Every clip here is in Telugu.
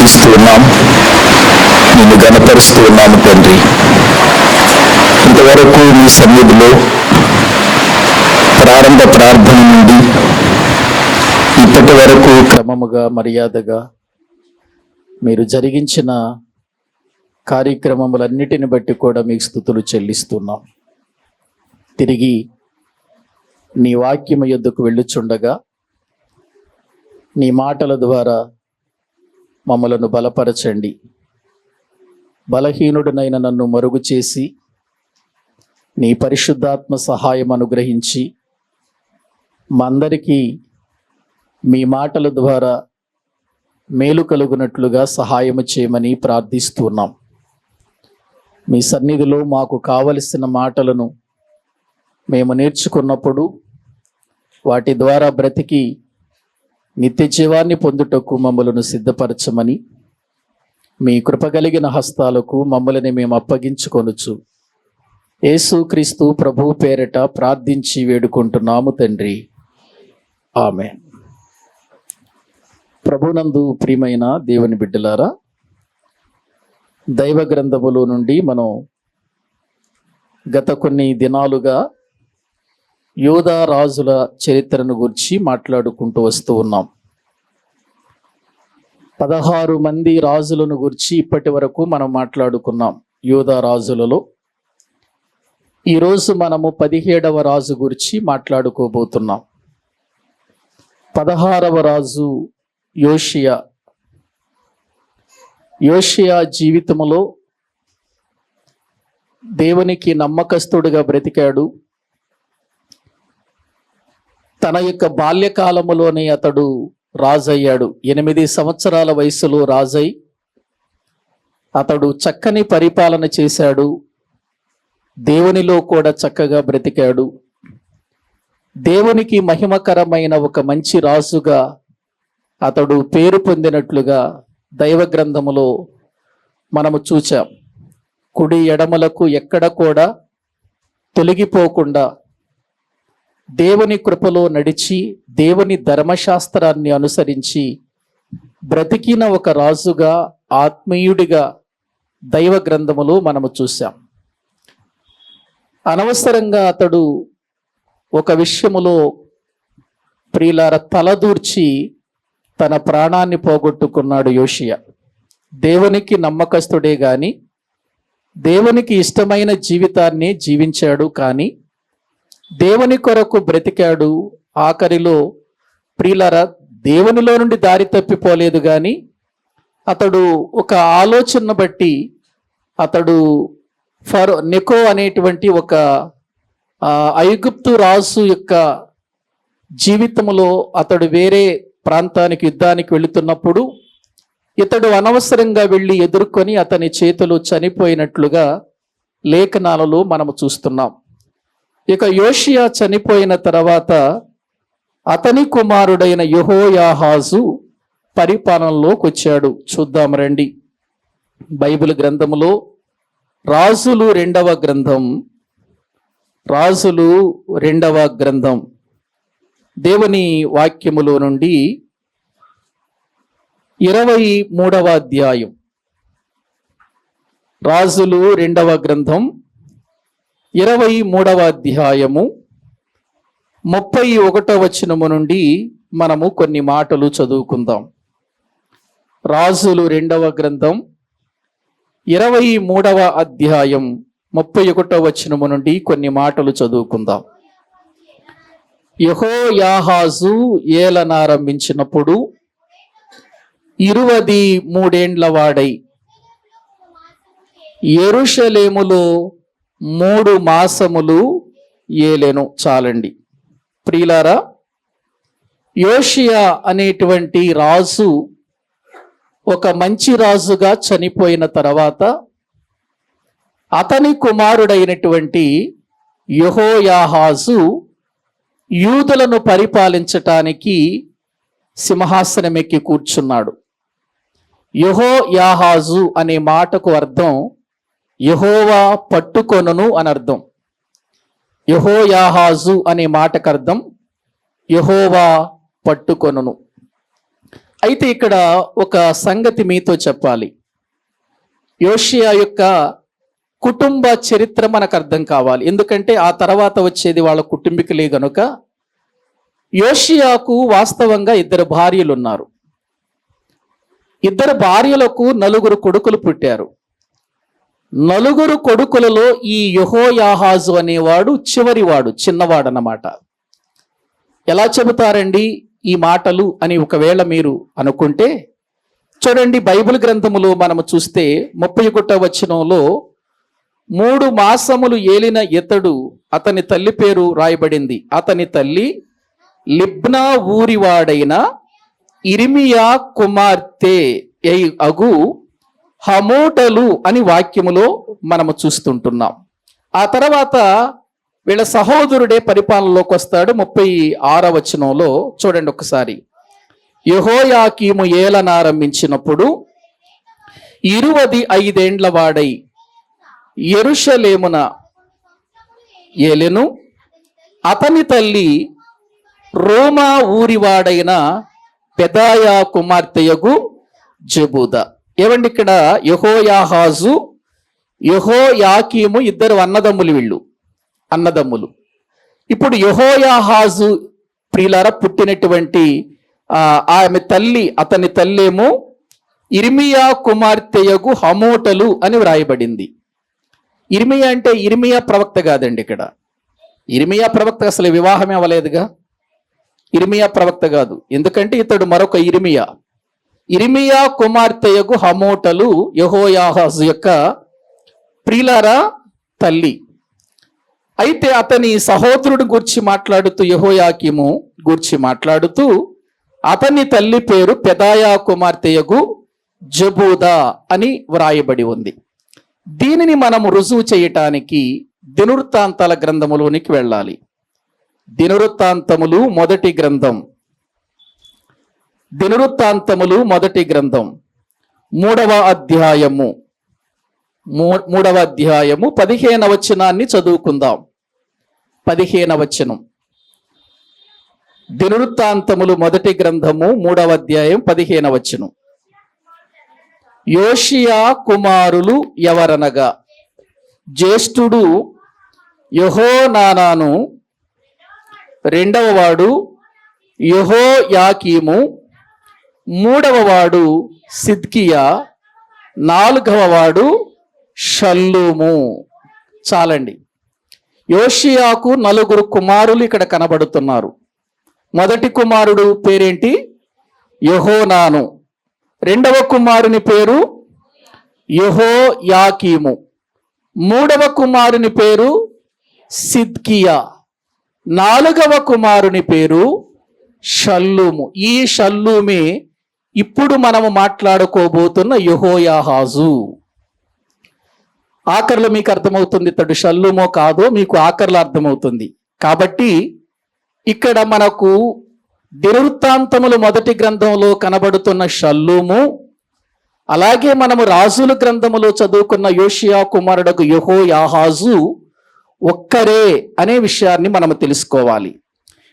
స్తుతిస్తూ ఉన్నాం, నిన్ను ఘనపరుస్తూ ఉన్నాము తండ్రి. ఇంతవరకు మీ సన్నిధిలో ప్రారంభ ప్రార్థన నుండి ఇప్పటి వరకు క్రమముగా మర్యాదగా మీరు జరిగించిన కార్యక్రమములన్నిటిని బట్టి కూడా మీకు స్తుతులు చెల్లిస్తున్నాం. తిరిగి నీ వాక్యము యొద్దకు వెళ్ళుచుండగా నీ మాటల ద్వారా మమ్మలను బలపరచండి. బలహీనుడినైన నన్ను మరుగు చేసి నీ పరిశుద్ధాత్మ సహాయం అనుగ్రహించి మా అందరికీ మీ మాటల ద్వారా మేలు కలుగునట్లుగా సహాయము చేయమని ప్రార్థిస్తున్నాం. మీ సన్నిధిలో మాకు కావలసిన మాటలను మేము నేర్చుకున్నప్పుడు వాటి ద్వారా బ్రతికి నిత్య జీవాన్ని పొందుటకు మమ్మలను సిద్ధపరచమని మీ కృప కలిగిన హస్తాలకు మమ్మల్ని మేము అప్పగించుకొనుచు యేసుక్రీస్తు ప్రభువు పేరిట ప్రార్థించి వేడుకుంటున్నాము తండ్రి, ఆమేన్. ప్రభునందు ప్రియమైన దేవుని బిడ్డలారా, దైవ గ్రంథములో నుండి మనం గత కొన్ని దినాలుగా యోధా రాజుల చరిత్రను గురించి మాట్లాడుకుంటూ వస్తూ ఉన్నాం. 16 మంది రాజులను గురించి ఇప్పటి వరకు మనం మాట్లాడుకున్నాం యోధా రాజులలో. ఈరోజు మనము 17వ రాజు గురించి మాట్లాడుకోబోతున్నాం. 16వ రాజు యోషియా. యోషియా జీవితంలో దేవునికి నమ్మకస్తుడిగా బ్రతికాడు. తన యొక్క బాల్యకాలములోనే అతడు రాజయ్యాడు. 8 సంవత్సరాల వయసులో రాజై అతడు చక్కని పరిపాలన చేశాడు. దేవునిలో కూడా చక్కగా బ్రతికాడు. దేవునికి మహిమకరమైన ఒక మంచి రాజుగా అతడు పేరు పొందినట్లుగా దైవ గ్రంథములో మనము చూచాం. కుడి ఎడమలకు ఎక్కడ కూడా తొలగిపోకుండా దేవుని కృపలో నడిచి దేవుని ధర్మశాస్త్రాన్ని అనుసరించి బ్రతికిన ఒక రాజుగా, ఆత్మీయుడిగా దైవ గ్రంథములో మనము చూసాం. అనవసరంగా అతడు ఒక విషయములో ప్రియులార తలదూర్చి తన ప్రాణాన్ని పోగొట్టుకున్నాడు యోషియా. దేవునికి నమ్మకస్తుడే గాని దేవునికి ఇష్టమైన జీవితాన్ని జీవించాడు, కానీ దేవుని కొరకు బ్రతికాడు. ఆఖరిలో ప్రియులార దేవునిలో నుండి దారి తప్పిపోలేదు, కానీ అతడు ఒక ఆలోచన బట్టి అతడు నెకో అనేటువంటి ఒక ఐగుప్తు రాజు యొక్క జీవితంలో అతడు వేరే ప్రాంతానికి యుద్ధానికి వెళుతున్నప్పుడు ఇతడు అనవసరంగా వెళ్ళి ఎదుర్కొని అతని చేతులు చనిపోయినట్లుగా లేఖనాలలో మనము చూస్తున్నాం. ఇక యోషియా చనిపోయిన తర్వాత అతని కుమారుడైన యెహోయాహాజు పరిపాలనలోకి వచ్చాడు. చూద్దాం రండి. బైబిల్ గ్రంథములో రాజులు 2వ గ్రంథం, రాజులు 2వ గ్రంథం దేవుని వాక్యములో నుండి 23వ అధ్యాయం. రాజులు 2వ గ్రంథం 23వ అధ్యాయము 31వ వచనము నుండి మనము కొన్ని మాటలు చదువుకుందాం. రాజులు 2వ గ్రంథం 23వ అధ్యాయం 31వ వచనము నుండి కొన్ని మాటలు చదువుకుందాం. యెహోయాహాజు ఏలనారంభించినప్పుడు 23 వాడై యెరూషలేములో 3 మాసములు ఏలెను. చాలండి ప్రియులారా, యోషియా అనేటువంటి రాజు ఒక మంచి రాజుగా చనిపోయిన తర్వాత అతని కుమారుడైనటువంటి యెహోయాహాజు యూదులను పరిపాలించటానికి సింహాసనం ఎక్కి కూర్చున్నాడు. యెహోయాహాజు అనే మాటకు అర్థం యెహోవా పట్టుకొనును అని అర్థం. యెహోయాహాజు అనే మాటకు అర్థం యెహోవా పట్టుకొనును. అయితే ఇక్కడ ఒక సంగతి మీతో చెప్పాలి. యోషియా యొక్క కుటుంబ చరిత్ర మనకు అర్థం కావాలి. ఎందుకంటే ఆ తర్వాత వచ్చేది వాళ్ళ కుటుంబీకులే గనుక. యోషియాకు వాస్తవంగా 2 భార్యలు ఉన్నారు. 2 భార్యలకు 4 కొడుకులు పుట్టారు. 4 కొడుకులలో ఈ యెహోయాహాజు అనేవాడు చివరివాడు, చిన్నవాడు అన్నమాట. ఎలా చెబుతారండి ఈ మాటలు అని ఒకవేళ మీరు అనుకుంటే, చూడండి బైబిల్ గ్రంథములో మనము చూస్తే 31వ వచనంలో 3 మాసములు ఏలిన ఇతడు, అతని తల్లి పేరు రాయబడింది. అతని తల్లి లిబ్నా ఊరివాడైన ఇర్మియా కుమార్తె అగు హమోటలు అని వాక్యములో మనము చూస్తుంటున్నాం. ఆ తర్వాత వీళ్ళ సహోదరుడే పరిపాలనలోకి వస్తాడు. 36వ వచనంలో చూడండి ఒకసారి. యెహోయాకీము ఏలనారంభించినప్పుడు 25 ఏండ్ల వాడై యెరూషలేమున ఏలెను. అతని తల్లి రోమా ఊరివాడైన పెదాయా కుమార్తెయగు జెబూదా. ఏమండి ఇక్కడ యెహోయాహాజు, యెహోయాకీము 2 అన్నదమ్ములు. వీళ్ళు అన్నదమ్ములు. ఇప్పుడు యెహోయాహాజు ప్రియులారా పుట్టినటువంటి ఆమె తల్లి, అతని తల్లేమో ఇర్మియా కుమార్తెయగు హమోటలు అని వ్రాయబడింది. ఇర్మియా అంటే ఇర్మియా ప్రవక్త కాదండి. ఇక్కడ ఇర్మియా ప్రవక్త అసలు వివాహమే అవ్వలేదుగా. ఇర్మియా ప్రవక్త కాదు, ఎందుకంటే ఇతడు మరొక ఇర్మియా. ఇర్మియా కుమార్తెయగు హమోటలు యెహోయాహాజు యొక్క ప్రియులారా తల్లి. అయితే అతని సహోదరుడు గూర్చి మాట్లాడుతూ, యెహోయాకీము గూర్చి మాట్లాడుతూ, అతని తల్లి పేరు పెదాయా కుమార్తెయగు జెబూదా అని వ్రాయబడి ఉంది. దీనిని మనము రుజువు చేయటానికి దినవృత్తాంతాల గ్రంథములోనికి వెళ్ళాలి. దినవృత్తాంతములు మొదటి గ్రంథం 3వ అధ్యాయము 15వ వచనాన్ని చదువుకుందాం. 15వ వచనం. దినవృత్తాంతములు మొదటి గ్రంథము 3వ అధ్యాయం 15వ వచనం. యోషియా కుమారులు ఎవరనగా, జ్యేష్ఠుడు యెహోనానాను, 2వ వాడు యెహోయాకీము, 3వ వాడు సిద్కియా, 4వ వాడు షల్లూము. చాలండి. యోషియాకు 4 కుమారులు ఇక్కడ కనబడుతున్నారు. మొదటి కుమారుడు పేరేంటి? యెహోనాను. 2వ కుమారుని పేరు యెహోయాకీము. 3వ కుమారుని పేరు సిద్కియా. 4వ కుమారుని పేరు షల్లూము. ఈ షల్లూమే ఇప్పుడు మనము మాట్లాడుకోబోతున్న యెహోయాహాజు. ఆఖరిలో మీకు అర్థమవుతుంది ఇతడు షల్లూమో కాదో, మీకు ఆఖరిలో అర్థమవుతుంది. కాబట్టి ఇక్కడ మనకు దినవృత్తాంతములు మొదటి గ్రంథంలో కనబడుతున్న షల్లూము, అలాగే మనము రాజుల గ్రంథములో చదువుకున్న యోషియా కుమారుడకు యెహోయాహాజు ఒక్కరే అనే విషయాన్ని మనము తెలుసుకోవాలి.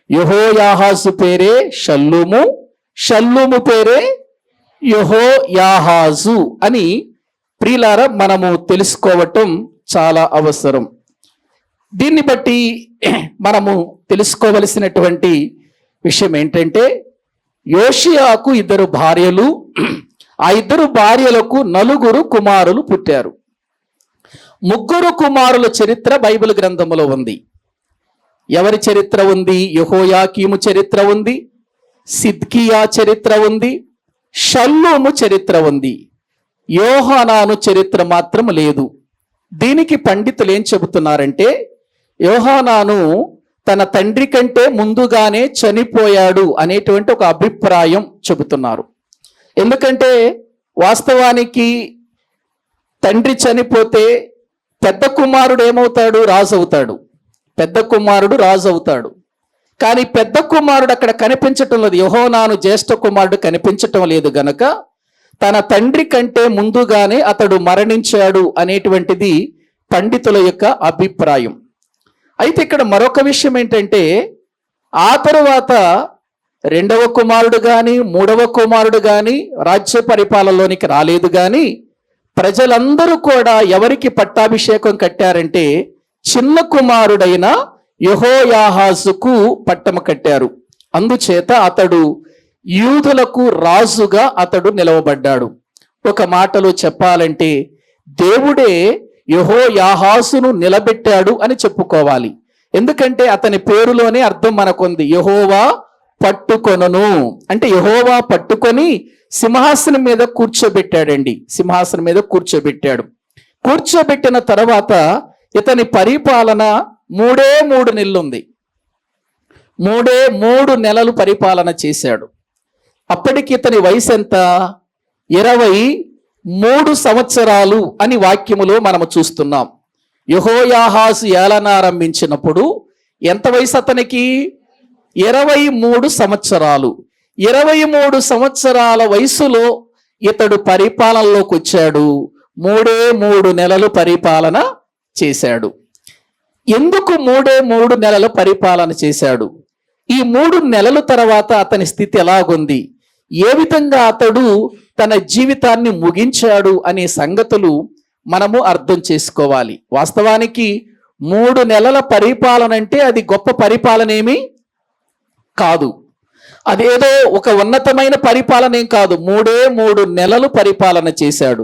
యెహోయాహాజు పేరే షల్లూము, షల్లూము పేరే యెహోయాహాజు అని ప్రియులారా మనము తెలుసుకోవటం చాలా అవసరం. దీన్ని బట్టి మనము తెలుసుకోవలసినటువంటి విషయం ఏంటంటే, యోషియాకు 2 భార్యలు, ఆ 2 భార్యలకు 4 కుమారులు పుట్టారు. 3 కుమారుల చరిత్ర బైబిల్ గ్రంథములో ఉంది. ఎవరి చరిత్ర ఉంది? యెహోయాకీము చరిత్ర ఉంది, సిద్కియా చరిత్ర ఉంది, షల్లూము చరిత్ర ఉంది. యోహానాను చరిత్ర మాత్రం లేదు. దీనికి పండితులు ఏం చెబుతున్నారంటే, యోహానాను తన తండ్రి కంటే ముందుగానే చనిపోయాడు అనేటువంటి ఒక అభిప్రాయం చెబుతున్నారు. ఎందుకంటే వాస్తవానికి తండ్రి చనిపోతే పెద్ద కుమారుడు ఏమవుతాడు? రాజు అవుతాడు. పెద్ద కుమారుడు రాజు అవుతాడు. కానీ పెద్ద కుమారుడు అక్కడ కనిపించటం లేదు. యెహోనాను జ్యేష్ఠ కుమారుడు కనిపించటం లేదు గనక తన తండ్రి కంటే ముందుగానే అతడు మరణించాడు అనేటువంటిది పండితుల యొక్క అభిప్రాయం. అయితే ఇక్కడ మరొక విషయం ఏంటంటే, ఆ తరువాత రెండవ కుమారుడు గాని మూడవ కుమారుడు గాని రాజ్య పరిపాలనలోనికి రాలేదు గాని ప్రజలందరూ కూడా ఎవరికి పట్టాభిషేకం కట్టారంటే చిన్న కుమారుడైన యెహోయాహాజుకు పట్టము కట్టారు. అందుచేత అతడు యూదులకు రాజుగా అతడు నిలవబడ్డాడు. ఒక మాటలో చెప్పాలంటే దేవుడే యెహోయాహాజును నిలబెట్టాడు అని చెప్పుకోవాలి. ఎందుకంటే అతని పేరులోనే అర్థం మనకుంది, యెహోవా పట్టుకొనును అంటే యెహోవా పట్టుకొని సింహాసనం మీద కూర్చోబెట్టాడండి. సింహాసనం మీద కూర్చోబెట్టాడు. కూర్చోబెట్టిన తర్వాత ఇతని పరిపాలన 3 నెలలు ఉంది. 3 నెలలు పరిపాలన చేశాడు. అప్పటికి ఇతని వయసు ఎంత? 23 సంవత్సరాలు అని వాక్యములో మనము చూస్తున్నాం. యెహోయాహాజు ఏలనారంభించినప్పుడు ఎంత వయసు అతనికి? 23 సంవత్సరాలు. 23 సంవత్సరాల వయసులో ఇతడు పరిపాలనలోకి వచ్చాడు. 3 నెలలు పరిపాలన చేశాడు. ఎందుకు 3 నెలల పరిపాలన చేశాడు? ఈ 3 నెలల తర్వాత అతని స్థితి ఎలాగుంది, ఏ విధంగా అతడు తన జీవితాన్ని ముగించాడు అనే సంగతులు మనము అర్థం చేసుకోవాలి. వాస్తవానికి 3 నెలల పరిపాలన అంటే అది గొప్ప పరిపాలన ఏమీ కాదు. అదేదో ఒక ఉన్నతమైన పరిపాలన ఏం కాదు. 3 నెలలు పరిపాలన చేశాడు.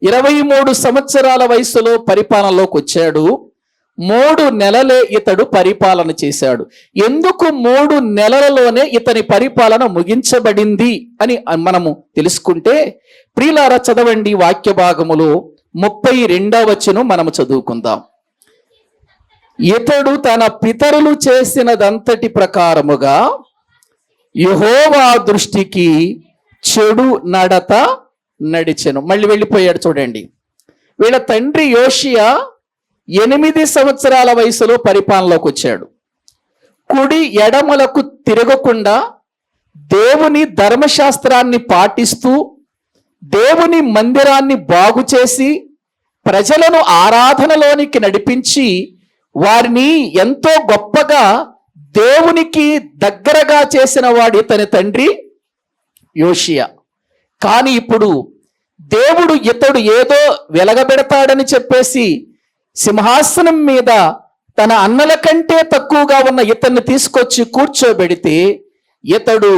23 సంవత్సరాల వయసులో పరిపాలనలోకి వచ్చాడు. 3 నెలలే ఇతడు పరిపాలన చేశాడు. ఎందుకు 3 నెలలలోనే ఇతని పరిపాలన ముగించబడింది అని మనము తెలుసుకుంటే, ప్రియులారా చదవండి వాక్య భాగములో 32వ వచనం మనము చదువుకుందాం. ఇతడు తన పితరులు చేసినదంతటి ప్రకారముగా యెహోవా దృష్టికి చెడు నడత నడిచెను. మళ్ళీ వెళ్ళిపోయాడు చూడండి. వీళ్ళ తండ్రి యోషియా 8 సంవత్సరాల వయసులో పరిపాలనలోకి వచ్చాడు. కుడి ఎడమలకు తిరగకుండా దేవుని ధర్మశాస్త్రాన్ని పాటిస్తూ దేవుని మందిరాన్ని బాగు చేసి ప్రజలను ఆరాధనలోనికి నడిపించి వారిని ఎంతో గొప్పగా దేవునికి దగ్గరగా చేసిన వాడు ఇతని తండ్రి యోషియా. కానీ ఇప్పుడు దేవుడు ఇతడు ఏదో వెలగబెడతాడని చెప్పేసి సింహాసనం మీద తన అన్నల కంటే తక్కువగా ఉన్న ఇతన్ని తీసుకొచ్చి కూర్చోబెడితే ఇతడు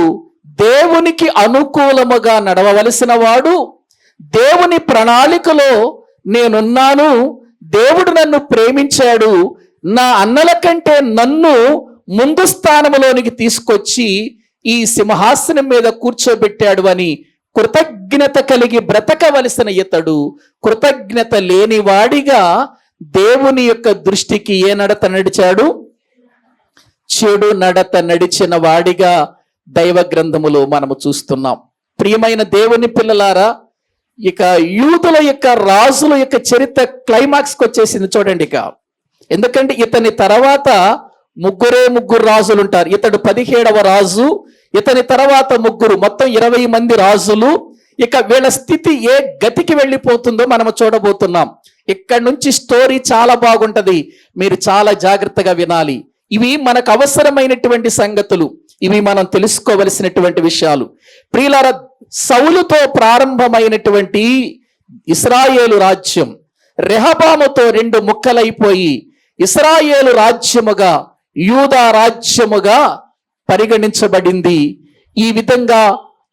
దేవునికి అనుకూలముగా నడవవలసిన వాడు. దేవుని ప్రణాళికలో నేనున్నాను, దేవుడు నన్ను ప్రేమించాడు, నా అన్నల కంటే నన్ను ముందు స్థానంలోనికి తీసుకొచ్చి ఈ సింహాసనం మీద కూర్చోబెట్టాడు అని కృతజ్ఞత కలిగి బ్రతకవలసిన ఇతడు కృతజ్ఞత లేనివాడిగా దేవుని యొక్క దృష్టికి ఏ నడత నడిచాడు? చెడు నడత నడిచిన వాడిగా దైవ గ్రంథములో మనము చూస్తున్నాం. ప్రియమైన దేవుని పిల్లలారా, ఇక యూదుల యొక్క రాజుల యొక్క చరిత్ర క్లైమాక్స్కి వచ్చేసింది చూడండి. ఇక ఎందుకంటే ఇతని తర్వాత ముగ్గురు రాజులు ఉంటారు. ఇతడు 17వ రాజు, ఇతని తర్వాత మొత్తం 20 మంది రాజులు. ఇక వీళ్ళ స్థితి ఏ గతికి వెళ్ళిపోతుందో మనము చూడబోతున్నాం. ఇక్కడ నుంచి స్టోరీ చాలా బాగుంటది, మీరు చాలా జాగ్రత్తగా వినాలి. ఇవి మనకు అవసరమైనటువంటి సంగతులు, ఇవి మనం తెలుసుకోవలసినటువంటి విషయాలు. ప్రియులారా, సౌలుతో ప్రారంభమైనటువంటి ఇశ్రాయేలు రాజ్యం రెహబాముతో 2 ముక్కలైపోయి ఇశ్రాయేలు రాజ్యముగా యూదా రాజ్యముగా పరిగణించబడింది. ఈ విధంగా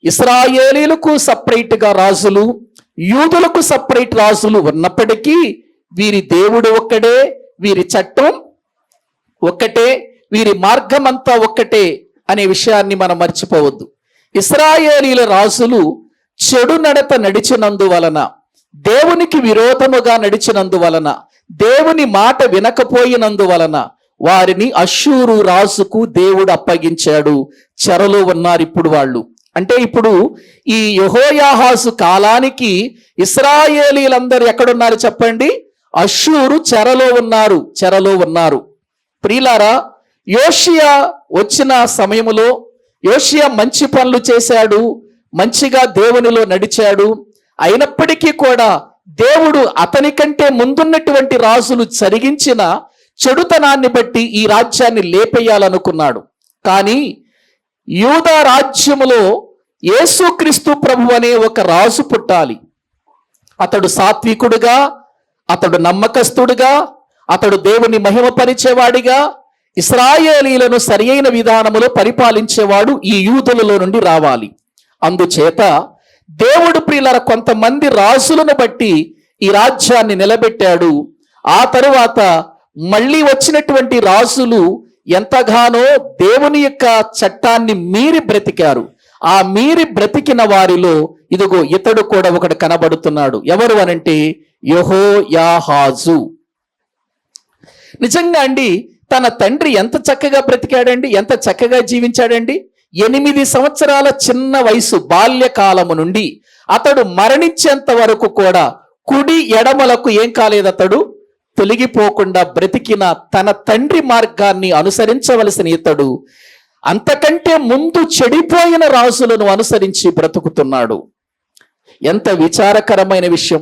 ఇశ్రాయేలీలకు సపరేట్గా రాజులు, యూదులకు సపరేట్ రాజులు ఉన్నప్పటికీ వీరి దేవుడు ఒక్కడే, వీరి చట్టం ఒక్కటే, వీరి మార్గం అంతా ఒక్కటే అనే విషయాన్ని మనం మర్చిపోవద్దు. ఇశ్రాయేలీల రాజులు చెడు నడత నడిచినందువలన, దేవునికి విరోధముగా నడిచినందువలన, దేవుని మాట వినకపోయినందువలన వారిని అష్షూరు రాజుకు దేవుడు అప్పగించాడు. చెరలో ఉన్నారు ఇప్పుడు వాళ్ళు. అంటే ఇప్పుడు ఈ యెహోయాహాజు కాలానికి ఇశ్రాయేలీలందరూ ఎక్కడున్నారు చెప్పండి? అష్షూరు చెరలో ఉన్నారు. ప్రియులారా, యోషియా వచ్చిన సమయములో యోషియా మంచి పనులు చేశాడు, మంచిగా దేవునిలో నడిచాడు. అయినప్పటికీ కూడా దేవుడు అతని కంటే ముందున్నటువంటి రాజులు జరిగించిన చెడుతనాన్ని బట్టి ఈ రాజ్యాన్ని లేపేయాలనుకున్నాడు. కానీ యూదా రాజ్యములో యేసుక్రీస్తు ప్రభు అనే ఒక రాజు పుట్టాలి. అతడు సాత్వికుడుగా, అతడు నమ్మకస్తుడుగా, అతడు దేవుని మహిమపరిచేవాడిగా, ఇశ్రాయేలీలను సరియైన విధానములో పరిపాలించేవాడు ఈ యూదులలో నుండి రావాలి. అందుచేత దేవుడు ప్రియులారా కొంతమంది రాజులను బట్టి ఈ రాజ్యాన్ని నిలబెట్టాడు. ఆ తరువాత మళ్ళీ వచ్చినటువంటి రాజులు ఎంతగానో దేవుని యొక్క చట్టాన్ని మీరి బ్రతికారు. ఆ మీరి బ్రతికిన వారిలో ఇదిగో ఇతడు కూడా ఒకడు కనబడుతున్నాడు. ఎవరు అనంటే యెహోయాహాజు. నిజంగా అండి, తన తండ్రి ఎంత చక్కగా బ్రతికాడండి, ఎంత చక్కగా జీవించాడండి. 8 సంవత్సరాల చిన్న వయసు బాల్యకాలము నుండి అతడు మరణించేంత వరకు కూడా కుడి ఎడమలకు ఏం కాలేదు, అతడు తొలగిపోకుండా బ్రతికిన తన తండ్రి మార్గాన్ని అనుసరించవలసిన ఇతడు అంతకంటే ముందు చెడిపోయిన రాజులను అనుసరించి బ్రతుకుతున్నాడు. ఎంత విచారకరమైన విషయం.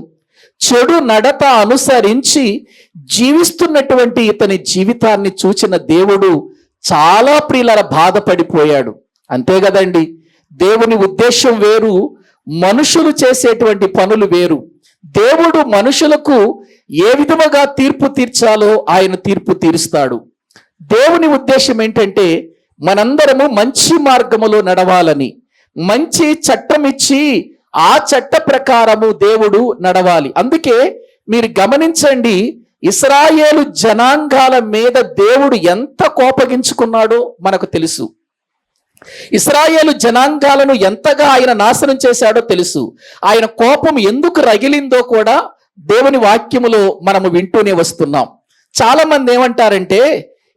చెడు నడత అనుసరించి జీవిస్తున్నటువంటి ఇతని జీవితాన్ని చూచిన దేవుడు చాలా ప్రియుల బాధపడిపోయాడు. అంతే కదండి, దేవుని ఉద్దేశం వేరు, మనుషులు చేసేటువంటి పనులు వేరు. దేవుడు మనుషులకు ఏ విధముగా తీర్పు తీర్చాలో ఆయన తీర్పు తీరుస్తాడు. దేవుని ఉద్దేశం ఏంటంటే మనందరము మంచి మార్గములో నడవాలని, మంచి చట్టం ఇచ్చి ఆ చట్ట ప్రకారము దేవుడు నడవాలి. అందుకే మీరు గమనించండి, ఇశ్రాయేలు జనాంగాల మీద దేవుడు ఎంత కోపగించుకున్నాడో మనకు తెలుసు. ఇశ్రాయేలు జనాంగాలను ఎంతగా ఆయన నాశనం చేశాడో తెలుసు. ఆయన కోపం ఎందుకు రగిలిందో కూడా దేవుని వాక్యములో మనము వింటూనే వస్తున్నాం. చాలా మంది ఏమంటారంటే,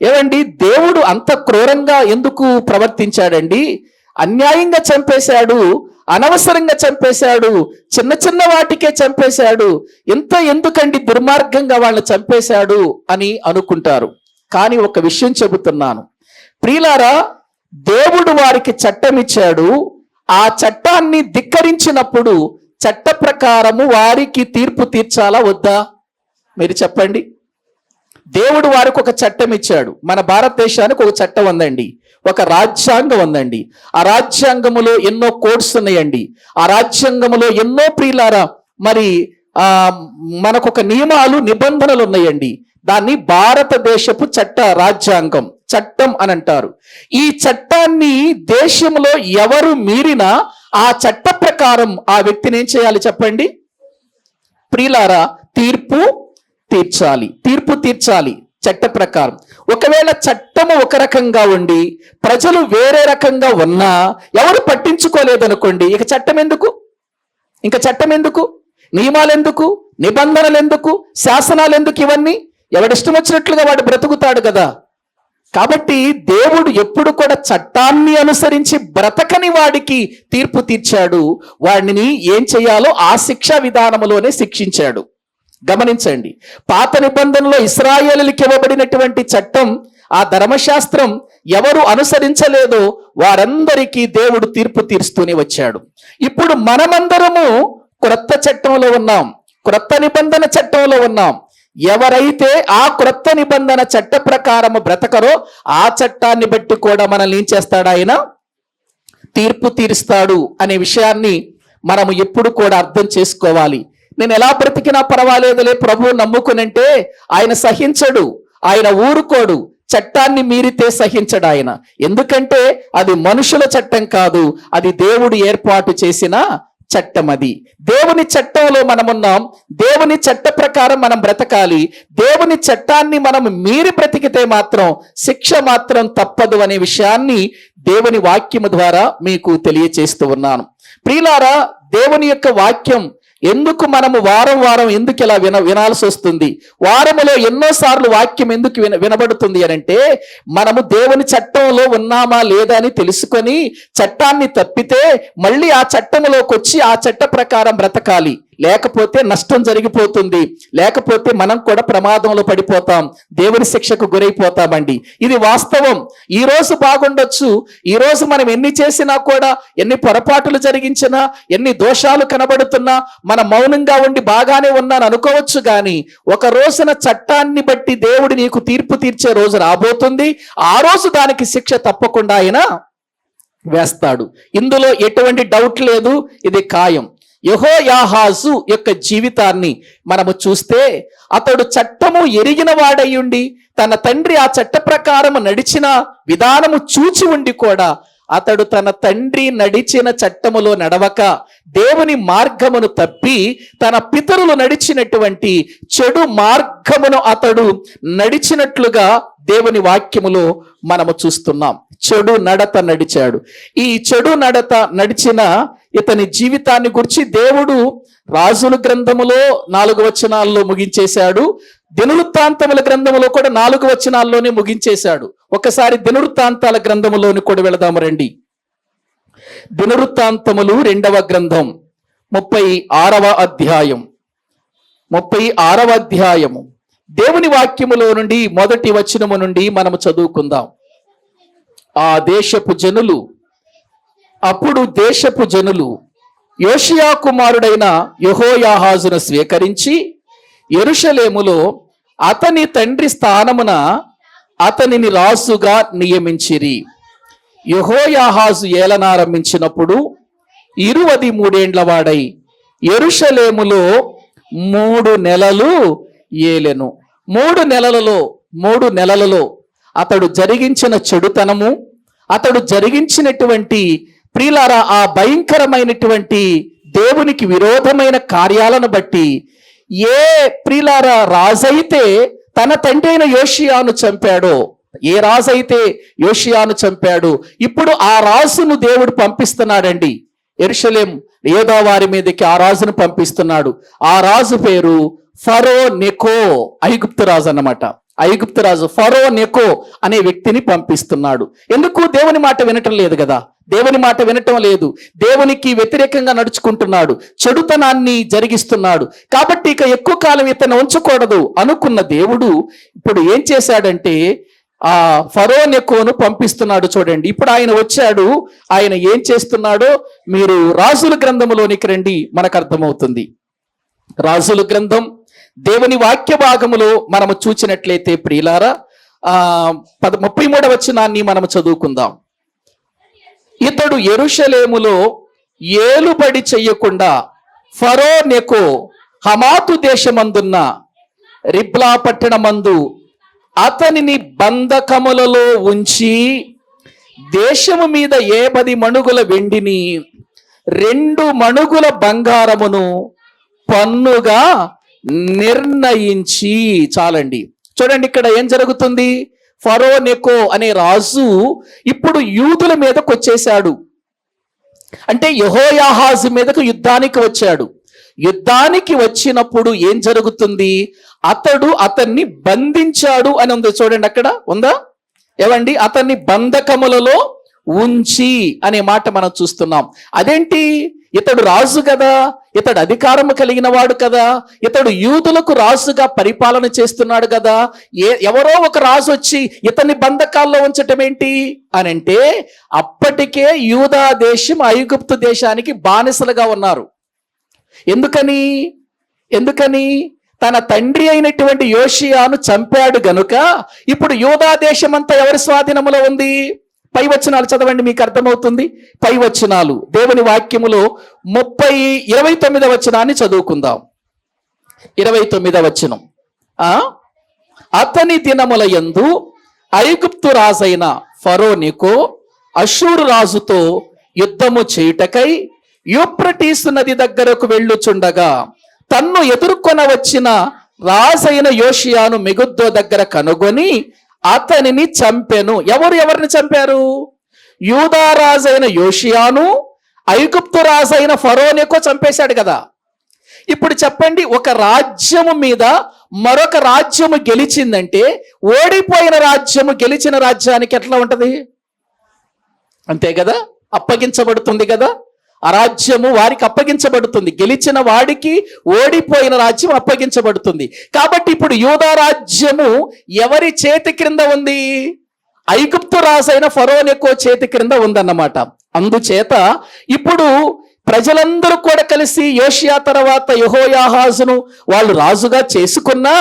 ఏమండి దేవుడు అంత క్రూరంగా ఎందుకు ప్రవర్తించాడండి, అన్యాయంగా చంపేశాడు, అనవసరంగా చంపేశాడు, చిన్న చిన్న వాటికే చంపేశాడు, ఇంత ఎందుకండి దుర్మార్గంగా వాళ్ళని చంపేశాడు అని అనుకుంటారు. కానీ ఒక విషయం చెబుతున్నాను ప్రియులారా, దేవుడు వారికి చట్టం ఇచ్చాడు. ఆ చట్టాన్ని ధిక్కరించినప్పుడు చట్ట ప్రకారము వారికి తీర్పు తీర్చాలా వద్దా? మీరు చెప్పండి. దేవుడు వారికి ఒక చట్టం ఇచ్చాడు. మన భారతదేశానికి ఒక చట్టం ఉందండి, ఒక రాజ్యాంగం ఉందండి. ఆ రాజ్యాంగములో ఎన్నో కోడ్స్ ఉన్నాయండి. ఆ రాజ్యాంగములో ఎన్నో ప్రియులారా మరి మనకొక నియమాలు, నిబంధనలు ఉన్నాయండి. దాన్ని భారతదేశపు రాజ్యాంగం, చట్టం అని అంటారు. ఈ చట్టాన్ని దేశంలో ఎవరు మీరినా ఆ చట్ట ప్రకారం ఆ వ్యక్తిని ఏం చేయాలి చెప్పండి ప్రియులారా? తీర్పు తీర్చాలి చట్ట ప్రకారం. ఒకవేళ చట్టము ఒక రకంగా ఉండి ప్రజలు వేరే రకంగా ఉన్నా ఎవరు పట్టించుకోలేదనుకోండి, ఇక చట్టం ఎందుకు? నియమాలు ఎందుకు? నిబంధనలు ఎందుకు? శాసనాలు ఎందుకు? ఇవన్నీ ఎవడిష్టం వచ్చినట్లుగా వాడు బ్రతుకుతాడు కదా. కాబట్టి దేవుడు ఎప్పుడు కూడా చట్టాన్ని అనుసరించి బ్రతకని వాడికి తీర్పు తీర్చాడు. వాడిని ఏం చేయాలో ఆ శిక్షా విధానములోనే శిక్షించాడు. గమనించండి, పాత నిబంధనలో ఇశ్రాయేలులకు ఇవ్వబడినటువంటి చట్టం, ఆ ధర్మశాస్త్రం ఎవరు అనుసరించలేదో వారందరికీ దేవుడు తీర్పు తీరుస్తూనే వచ్చాడు. ఇప్పుడు మనమందరము క్రొత్త చట్టంలో ఉన్నాం, క్రొత్త నిబంధన చట్టంలో ఉన్నాం. ఎవరైతే ఆ క్రొత్త నిబంధన చట్ట ప్రకారము బ్రతకరో ఆ చట్టాన్ని బట్టి కూడా మనల్ని ఏం చేస్తాడు? ఆయన తీర్పు తీరుస్తాడు అనే విషయాన్ని మనము ఎప్పుడు కూడా అర్థం చేసుకోవాలి. నేను ఎలా బ్రతికినా పర్వాలేదులే ప్రభువు నమ్ముకునంటే ఆయన సహించడు, ఆయన ఊరుకోడు. చట్టాన్ని మీరితే సహించడు ఆయన. ఎందుకంటే అది మనుషుల చట్టం కాదు, అది దేవుడు ఏర్పాటు చేసిన చట్టం. అది దేవుని చట్టంలో మనమున్నాం. దేవుని చట్ట ప్రకారం మనం బ్రతకాలి. దేవుని చట్టాన్ని మనం మీరి బ్రతికితే మాత్రం శిక్ష మాత్రం తప్పదు అనే విషయాన్ని దేవుని వాక్యము ద్వారా మీకు తెలియచేస్తూ ఉన్నాను. ప్రియులారా, దేవుని యొక్క వాక్యం ఎందుకు మనము వారం ఎందుకు ఇలా వినాల్సి వస్తుంది? వారములో ఎన్నోసార్లు వాక్యం ఎందుకు వినబడుతుంది అనంటే, మనము దేవుని చట్టంలో ఉన్నామా లేదా అని తెలుసుకొని చట్టాన్ని తప్పితే మళ్ళీ ఆ చట్టంలోకి వచ్చి ఆ చట్ట ప్రకారం బ్రతకాలి. లేకపోతే నష్టం జరిగిపోతుంది, లేకపోతే మనం కూడా ప్రమాదంలో పడిపోతాం, దేవుని శిక్షకు గురైపోతామండి. ఇది వాస్తవం. ఈ రోజు బాగుండొచ్చు, ఈ రోజు మనం ఎన్ని చేసినా కూడా, ఎన్ని పొరపాట్లు జరిగించినా, ఎన్ని దోషాలు కనబడుతున్నా మనం మౌనంగా ఉండి బాగానే ఉన్నాను అనుకోవచ్చు. కానీ ఒక రోజున చట్టాన్ని బట్టి దేవుడు నీకు తీర్పు తీర్చే రోజు రాబోతుంది. ఆ రోజు దానికి శిక్ష తప్పకుండా ఆయన వేస్తాడు. ఇందులో ఎటువంటి డౌట్ లేదు, ఇది ఖాయం. యెహోయాహాజు యొక్క జీవితాన్ని మనము చూస్తే అతడు చట్టము ఎరిగిన వాడయ్యుండి తన తండ్రి ఆ చట్ట ప్రకారం నడిచిన విధానము చూచి ఉండి కూడా అతడు తన తండ్రి నడిచిన చట్టములో నడవక దేవుని మార్గమును తప్పి తన పితరులు నడిచినటువంటి చెడు మార్గమును అతడు నడిచినట్లుగా దేవుని వాక్యములో మనము చూస్తున్నాం. చెడు నడత నడిచాడు. ఈ చెడు నడత నడిచిన ఇతని జీవితాన్ని గురించి దేవుడు రాజుల గ్రంథములో 4 వచనాల్లో ముగించేశాడు. దినవృత్తాంతముల గ్రంథములో కూడా 4 వచనాల్లోనే ముగించేశాడు. ఒకసారి దినవృత్తాంతాల గ్రంథములోని కూడా వెళదాము రండి. దినవృత్తాంతములు 2వ గ్రంథం 36వ అధ్యాయం. 36వ అధ్యాయము దేవుని వాక్యములో నుండి 1వ వచనము నుండి మనము చదువుకుందాం. అప్పుడు దేశపు జనులు యోషియా కుమారుడైన యెహోయాహాజును స్వీకరించి యెరూషలేములో అతని తండ్రి స్థానమున అతనిని రాజుగా నియమించిరి. యెహోయాహాజు ఏలనారంభించినప్పుడు 23 ఏండ్ల వాడై యెరూషలేములో 3 నెలలు ఏలెను. 3 నెలలలో అతడు జరిగించిన చెడుతనము, అతడు జరిగించినటువంటి ప్రియులారా ఆ భయంకరమైనటువంటి దేవునికి విరోధమైన కార్యాలను బట్టి ఏ ప్రియులారా రాజైతే తన తండ్రి అయిన యోషియాను చంపాడో, ఏ రాజైతే యోషియాను చంపాడో ఇప్పుడు ఆ రాజును దేవుడు పంపిస్తున్నాడండి. యెరూషలేం యోధా వారి మీదకి ఆ రాజును పంపిస్తున్నాడు. ఆ రాజు పేరు ఫరో నెకో, ఐగుప్తు రాజు అన్నమాట. ఐగుప్తు రాజు ఫరో నెకో అనే వ్యక్తిని పంపిస్తున్నాడు. ఎందుకు? దేవుని మాట వినటం లేదు కదా, దేవుని మాట వినటం లేదు, దేవునికి వ్యతిరేకంగా నడుచుకుంటున్నాడు, చెడుతనాన్ని జరిగిస్తున్నాడు. కాబట్టి ఇక ఎక్కువ కాలం ఇతను ఉంచకూడదు అనుకున్న దేవుడు ఇప్పుడు ఏం చేశాడంటే ఆ ఫరో నెకోను పంపిస్తున్నాడు. చూడండి, ఇప్పుడు ఆయన వచ్చాడు. ఆయన ఏం చేస్తున్నాడో మీరు రాజుల గ్రంథములోనికి రండి, మనకు అర్థమవుతుంది. రాజుల గ్రంథం దేవుని వాక్య భాగములో మనము చూచినట్లయితే ప్రియులారా 33వ వచనాన్ని మనము చదువుకుందాం. ఇతడు యెరూషలేములో ఏలుబడి చెయ్యకుండా ఫరో నెకో హమాతు దేశమందున్న రిబ్లా పట్టణమందు అతనిని బంధకములలో ఉంచి దేశము మీద 10 మణుగుల వెండిని 2 మణుగుల బంగారమును పన్నుగా నిర్ణయించి. చాలండి, చూడండి ఇక్కడ ఏం జరుగుతుంది. ఫరో నెకో అనే రాజు ఇప్పుడు యూదుల మీదకు వచ్చేశాడు. అంటే యెహోయాహాజు మీదకు యుద్ధానికి వచ్చాడు. యుద్ధానికి వచ్చినప్పుడు ఏం జరుగుతుంది? అతన్ని బంధించాడు అని ఉంది. చూడండి అక్కడ ఉందా ఏవండి, అతన్ని బంధకములలో ఉంచి అనే మాట మనం చూస్తున్నాం. అదేంటి? ఇతడు రాజు కదా, ఇతడు అధికారము కలిగిన వాడు కదా, ఇతడు యూదులకు రాజుగా పరిపాలన చేస్తున్నాడు కదా, ఎవరో ఒక రాజు వచ్చి ఇతన్ని బంధకాల్లో ఉంచటం ఏంటి అని అంటే అప్పటికే యూదా దేశం ఐగుప్తు దేశానికి బానిసలుగా ఉన్నారు. ఎందుకని తన తండ్రి అయినటువంటి యోషియాను చంపాడు గనుక ఇప్పుడు యూదా దేశమంతా ఎవరి స్వాధీనములో ఉంది? పై వచనాలు చదవండి, మీకు అర్థమవుతుంది. పై వచనాలు దేవుని వాక్యములో 29వ వచనాన్ని చదువుకుందాం. 29వ వచనం. అతని దినముల యందు ఐగుప్తు రాజైన ఫరో నెకో అష్షూరు రాజుతో యుద్ధము చేయుటకై యూఫ్రటీసు నది దగ్గరకు వెళ్ళుచుండగా తన్ను ఎదుర్కొన వచ్చిన రాజైన యోషియాను మెగుద్దో దగ్గర కనుగొని అతనిని చంపెను. ఎవరిని చంపారు? యూదా రాజైన యోషియాను ఐగుప్తు రాజైన ఫరో నెకో చంపేశాడు కదా. ఇప్పుడు చెప్పండి, ఒక రాజ్యము మీద మరొక రాజ్యము గెలిచిందంటే ఓడిపోయిన రాజ్యము గెలిచిన రాజ్యానికి ఎట్లా ఉంటది? అంతే కదా, అప్పగించబడుతుంది కదా. ఆ రాజ్యము వారికి అప్పగించబడుతుంది. గెలిచిన వాడికి ఓడిపోయిన రాజ్యం అప్పగించబడుతుంది. కాబట్టి ఇప్పుడు యూదా రాజ్యము ఎవరి చేతి క్రింద ఉంది? ఐగుప్తు రాజైన ఫరో నెకో చేతి క్రింద ఉందన్నమాట. అందుచేత ఇప్పుడు ప్రజలందరూ కూడా కలిసి యోషియా తర్వాత యెహోయాహాజును వాళ్ళు రాజుగా చేసుకున్నా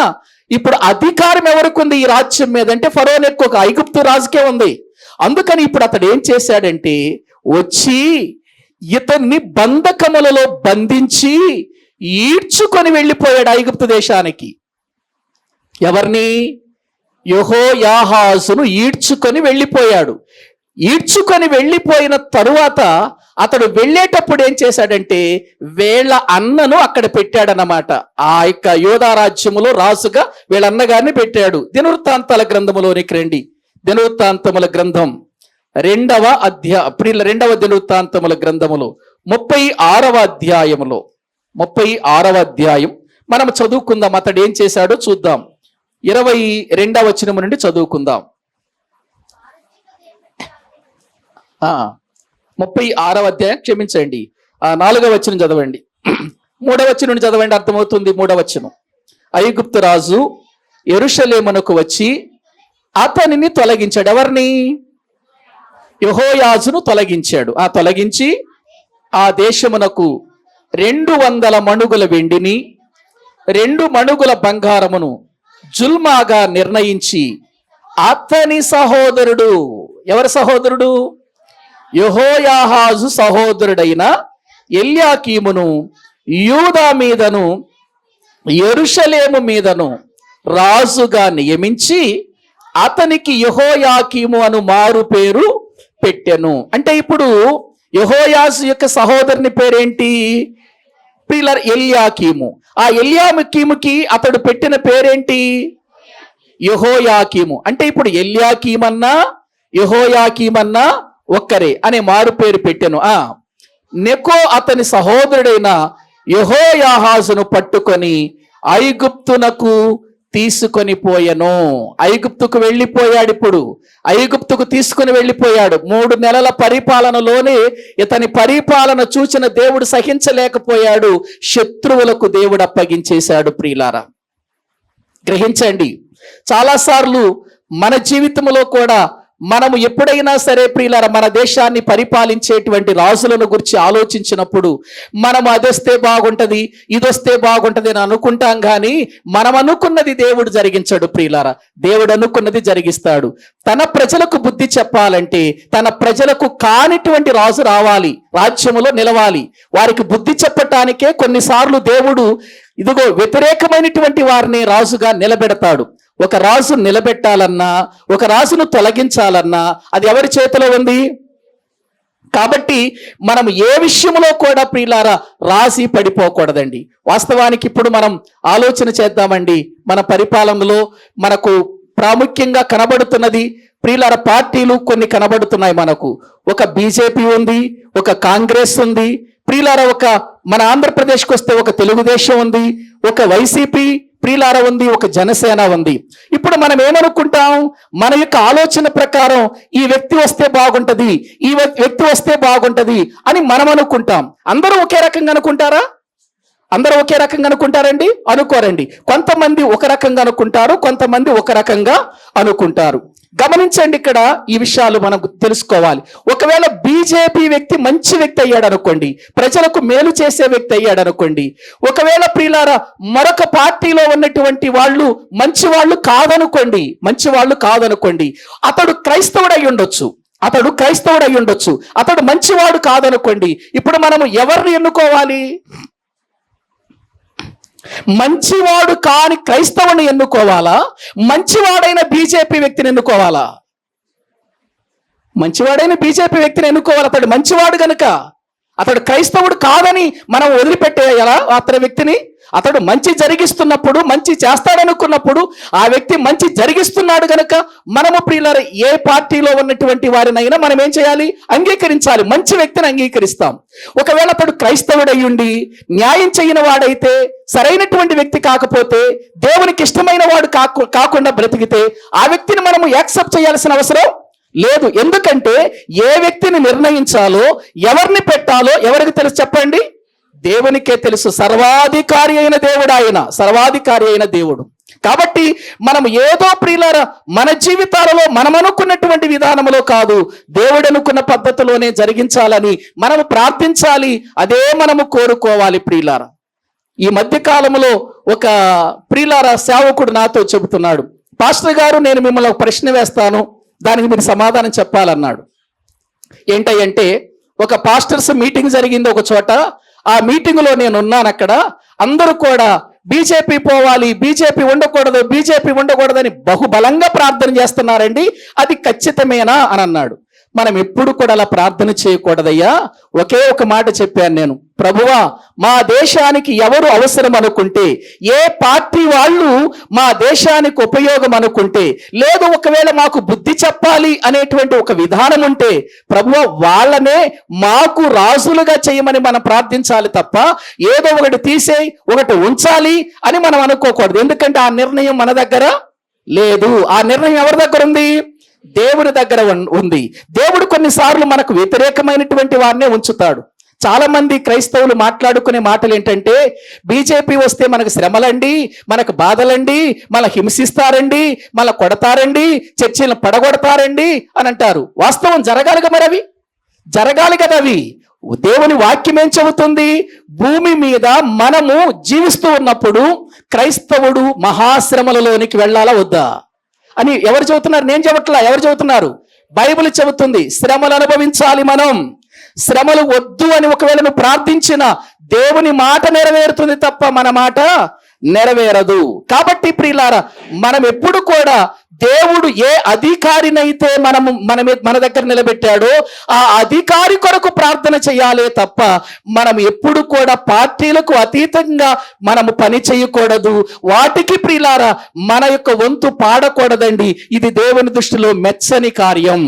ఇప్పుడు అధికారం ఎవరికి ఉంది ఈ రాజ్యం మీద అంటే ఫరో నెకో, ఐగుప్తు రాజుకే ఉంది. అందుకని ఇప్పుడు అతడు ఏం చేశాడంటే వచ్చి ఇతన్ని బంధకములలో బంధించి ఈడ్చుకొని వెళ్ళిపోయాడు ఐగుప్తు దేశానికి. ఎవరిని? యెహోయాహాజును ఈడ్చుకొని వెళ్ళిపోయాడు. ఈడ్చుకొని వెళ్ళిపోయిన తరువాత అతడు వెళ్ళేటప్పుడు ఏం చేశాడంటే వీళ్ళ అన్నను అక్కడ పెట్టాడనమాట. ఆ యొక్క యోధా రాజ్యములో రాజుగా వీళ్ళ అన్నగారిని పెట్టాడు. దినవృత్తాంతాల గ్రంథములోనికి రండి. దినవృత్తాంతముల గ్రంథం 2వ దినవృత్తాంతముల గ్రంథములో 36వ అధ్యాయములో 36వ అధ్యాయం మనం చదువుకుందాం. అతడు ఏం చేశాడో చూద్దాం. 22వ వచనం నుండి చదువుకుందాం. 36వ అధ్యాయం, క్షమించండి, 4వ వచనం చదవండి. 3వ వచనం నుండి చదవండి, అర్థమవుతుంది. 3వ వచనం. ఐగుప్తు రాజు యెరూషలేమునకు వచ్చి అతనిని తొలగించాడు. ఎవరిని? యెహోయాజును తొలగించాడు. తొలగించి ఆ దేశమునకు 200 మణుగుల వెండిని 2 మణుగుల బంగారమును జుల్మాగా నిర్ణయించి అతని సహోదరుడు, ఎవరి సహోదరుడు? యెహోయాహాజు సహోదరుడైన ఎల్యాకీమును యూదా మీదను యెరూషలేము మీదను రాజుగా నియమించి అతనికి యెహోయాకీము అను మారు పేరు పెట్టెను. అంటే ఇప్పుడు యెహోయాజు యొక్క సహోదరుని పేరేంటి? ప్రియులారా, ఎల్యాకీము. ఆ ఎల్యాకీముకి అతడు పెట్టిన పేరేంటి? యెహోయాకీము. అంటే ఇప్పుడు ఎల్యాకీమన్నా యెహోయాకీమన్నా ఒక్కరే అనే మారు పేరు పెట్టెను. నెకో అతని సహోదరుడైన యెహోయాహాజును పట్టుకొని ఐగుప్తునకు తీసుకొని పోయెను. ఐగుప్తుకు వెళ్ళిపోయాడు. ఇప్పుడు ఐగుప్తుకు తీసుకుని వెళ్ళిపోయాడు. 3 నెలల పరిపాలనలోనే ఇతని పరిపాలన చూచిన దేవుడు సహించలేకపోయాడు. శత్రువులకు దేవుడు అప్పగించేశాడు. ప్రియులారా, గ్రహించండి. చాలాసార్లు మన జీవితంలో కూడా మనము ఎప్పుడైనా సరే ప్రియులారా, మన దేశాన్ని పరిపాలించేటువంటి రాజులను గురించి ఆలోచించినప్పుడు మనం అదొస్తే బాగుంటది, ఇదొస్తే బాగుంటది అని అనుకుంటాం. కానీ మనం అనుకున్నది దేవుడు జరిగించాడు. ప్రియులారా, దేవుడు అనుకున్నది జరిగిస్తాడు. తన ప్రజలకు బుద్ధి చెప్పాలంటే తన ప్రజలకు కానిటువంటి రాజు రావాలి, రాజ్యములో నిలవాలి. వారికి బుద్ధి చెప్పటానికే కొన్నిసార్లు దేవుడు ఇదిగో వ్యతిరేకమైనటువంటి వారిని రాజుగా నిలబెడతాడు. ఒక రాజు నిలబెట్టాలన్నా, ఒక రాజును తొలగించాలన్నా అది ఎవరి చేతిలో ఉంది? కాబట్టి మనం ఏ విషయంలో కూడా ప్రియులారా రాసి పడిపోకూడదండి. వాస్తవానికి ఇప్పుడు మనం ఆలోచన చేద్దామండి. మన పరిపాలనలో మనకు ప్రాముఖ్యంగా కనబడుతున్నది ప్రియులారా పార్టీలు కొన్ని కనబడుతున్నాయి. మనకు ఒక బీజేపీ ఉంది, ఒక కాంగ్రెస్ ఉంది. ప్రియులారా మన ఆంధ్రప్రదేశ్కి వస్తే ఒక తెలుగుదేశం ఉంది, ఒక వైసీపీ ప్రియులారా ఉంది, ఒక జనసేన ఉంది. ఇప్పుడు మనం ఏమనుకుంటాం? మన యొక్క ఆలోచన ప్రకారం ఈ వ్యక్తి వస్తే బాగుంటది, ఈ వ్యక్తి వస్తే బాగుంటది అని మనం అనుకుంటాం. అందరూ ఒకే రకంగా అనుకుంటారా? అందరూ ఒకే రకంగా అనుకుంటారండి? అనుకోరండి. కొంతమంది ఒక రకంగా అనుకుంటారు, కొంతమంది ఒక రకంగా అనుకుంటారు. గమనించండి, ఇక్కడ ఈ విషయాలు మనం తెలుసుకోవాలి. ఒకవేళ బీజేపీ వ్యక్తి మంచి వ్యక్తి అయ్యాడు అనుకోండి, ప్రజలకు మేలు చేసే వ్యక్తి అయ్యాడు అనుకోండి. ఒకవేళ ప్రియులారా మరొక పార్టీలో ఉన్నటువంటి వాళ్ళు మంచి వాళ్ళు కాదనుకోండి, అతడు క్రైస్తవుడు అయి ఉండొచ్చు, అతడు మంచివాడు కాదనుకోండి. ఇప్పుడు మనము ఎవరిని ఎన్నుకోవాలి? మంచివాడు కాని క్రైస్తవుని ఎన్నుకోవాలా? మంచివాడైన బీజేపీ వ్యక్తిని ఎన్నుకోవాలా? మంచివాడైన బీజేపీ వ్యక్తిని ఎన్నుకోవాలి. అతడు మంచివాడు గనుక, అతడు క్రైస్తవుడు కాదని మనం వదిలిపెట్టేయాలా అతని వ్యక్తిని? అతడు మంచి జరిగిస్తున్నప్పుడు, మంచి చేస్తాడనుకున్నప్పుడు ఆ వ్యక్తి మంచి జరిగిస్తున్నాడు గనక మనము ప్రియులారా ఏ పార్టీలో ఉన్నటువంటి వారినైనా మనం ఏం చేయాలి? అంగీకరించాలి. మంచి వ్యక్తిని అంగీకరిస్తాం. ఒకవేళ అతడు క్రైస్తవుడయ్యుండి న్యాయం చేయని వాడైతే, సరైనటువంటి వ్యక్తి కాకపోతే, దేవునికి ఇష్టమైన వాడు కాకుండా బ్రతికితే ఆ వ్యక్తిని మనము యాక్సెప్ట్ చేయాల్సిన అవసరం లేదు. ఎందుకంటే ఏ వ్యక్తిని నిర్ణయించాలో, ఎవరిని పెట్టాలో ఎవరికి తెలుసు చెప్పండి? దేవునికే తెలుసు. సర్వాధికారి అయిన దేవుడు. కాబట్టి మనం ఏదో ప్రియులారా మన జీవితాలలో మనం అనుకున్నటువంటి విధానంలో కాదు, దేవుడు అనుకున్న పద్ధతిలోనే జరిగించాలని మనము ప్రార్థించాలి. అదే మనము కోరుకోవాలి. ప్రియులారా, ఈ మధ్య కాలంలో ఒక ప్రియులారా సేవకుడు నాతో చెబుతున్నాడు, పాస్టర్ గారు నేను మిమ్మల్ని ఒక ప్రశ్న వేస్తాను, దానికి మీరు సమాధానం చెప్పాలన్నాడు. ఏంటంటే ఒక పాస్టర్స్ మీటింగ్ జరిగింది ఒక చోట. ఆ మీటింగ్ లో నేను ఉన్నాను. అక్కడ అందరూ కూడా బీజేపీ పోవాలి, బీజేపీ ఉండకూడదని బహుబలంగా ప్రార్థన చేస్తున్నారండి. అది ఖచ్చితమేనా అని అన్నాడు. మనం ఎప్పుడు కూడా అలా ప్రార్థన చేయకూడదయ్యా. ఒకే ఒక మాట చెప్పాను నేను, ప్రభువా మా దేశానికి ఎవరు అవసరం అనుకుంటే, ఏ పార్టీ వాళ్ళు మా దేశానికి ఉపయోగం అనుకుంటే, లేదు ఒకవేళ మాకు బుద్ధి చెప్పాలి అనేటువంటి ఒక విధానం ఉంటే, ప్రభువా వాళ్ళనే మాకు రాజులుగా చేయమని మనం ప్రార్థించాలి తప్ప ఏదో ఒకటి తీసేయి ఒకటి ఉంచాలి అని మనం అనుకోకూడదు. ఎందుకంటే ఆ నిర్ణయం మన దగ్గర లేదు. ఆ నిర్ణయం ఎవరి దగ్గర ఉంది? దేవుని దగ్గర ఉంది. దేవుడు కొన్నిసార్లు మనకు వ్యతిరేకమైనటువంటి వారినే ఉంచుతాడు. చాలా మంది క్రైస్తవులు మాట్లాడుకునే మాటలు ఏంటంటే, బీజేపీ వస్తే మనకు శ్రమలండి, మనకు బాధలండి, మన హింసిస్తారండి, మన కొడతారండి, చర్చిలను పడగొడతారండి అని అంటారు. వాస్తవం జరగాలి కదా, మరి అవి జరగాలి కదా. అవి దేవుని వాక్యం ఏం చెబుతుంది? భూమి మీద మనము జీవిస్తూ ఉన్నప్పుడు క్రైస్తవుడు మహాశ్రమలలోనికి వెళ్ళాలా వద్దా అని ఎవరు చెబుతున్నారు? నేను చెప్పట్లా, ఎవరు చెబుతున్నారు? బైబిల్ చెబుతుంది శ్రమలు అనుభవించాలి. మనం శ్రమలు వద్దు అని ఒకవేళ నువ్వు ప్రార్థించిన దేవుని మాట నెరవేరుతుంది తప్ప మన మాట నెరవేరదు. కాబట్టి ప్రియులారా, మనం ఎప్పుడు కూడా దేవుడు ఏ అధికారినైతే మన దగ్గర నిలబెట్టాడో ఆ అధికారి కొరకు ప్రార్థన చేయాలే తప్ప మనం ఎప్పుడు కూడా పార్టీలకు అతీతంగా మనము పని చేయకూడదు. వాటికి ప్రియులారా మన యొక్క వంతు పాడకూడదండి. ఇది దేవుని దృష్టిలో మెచ్చని కార్యం.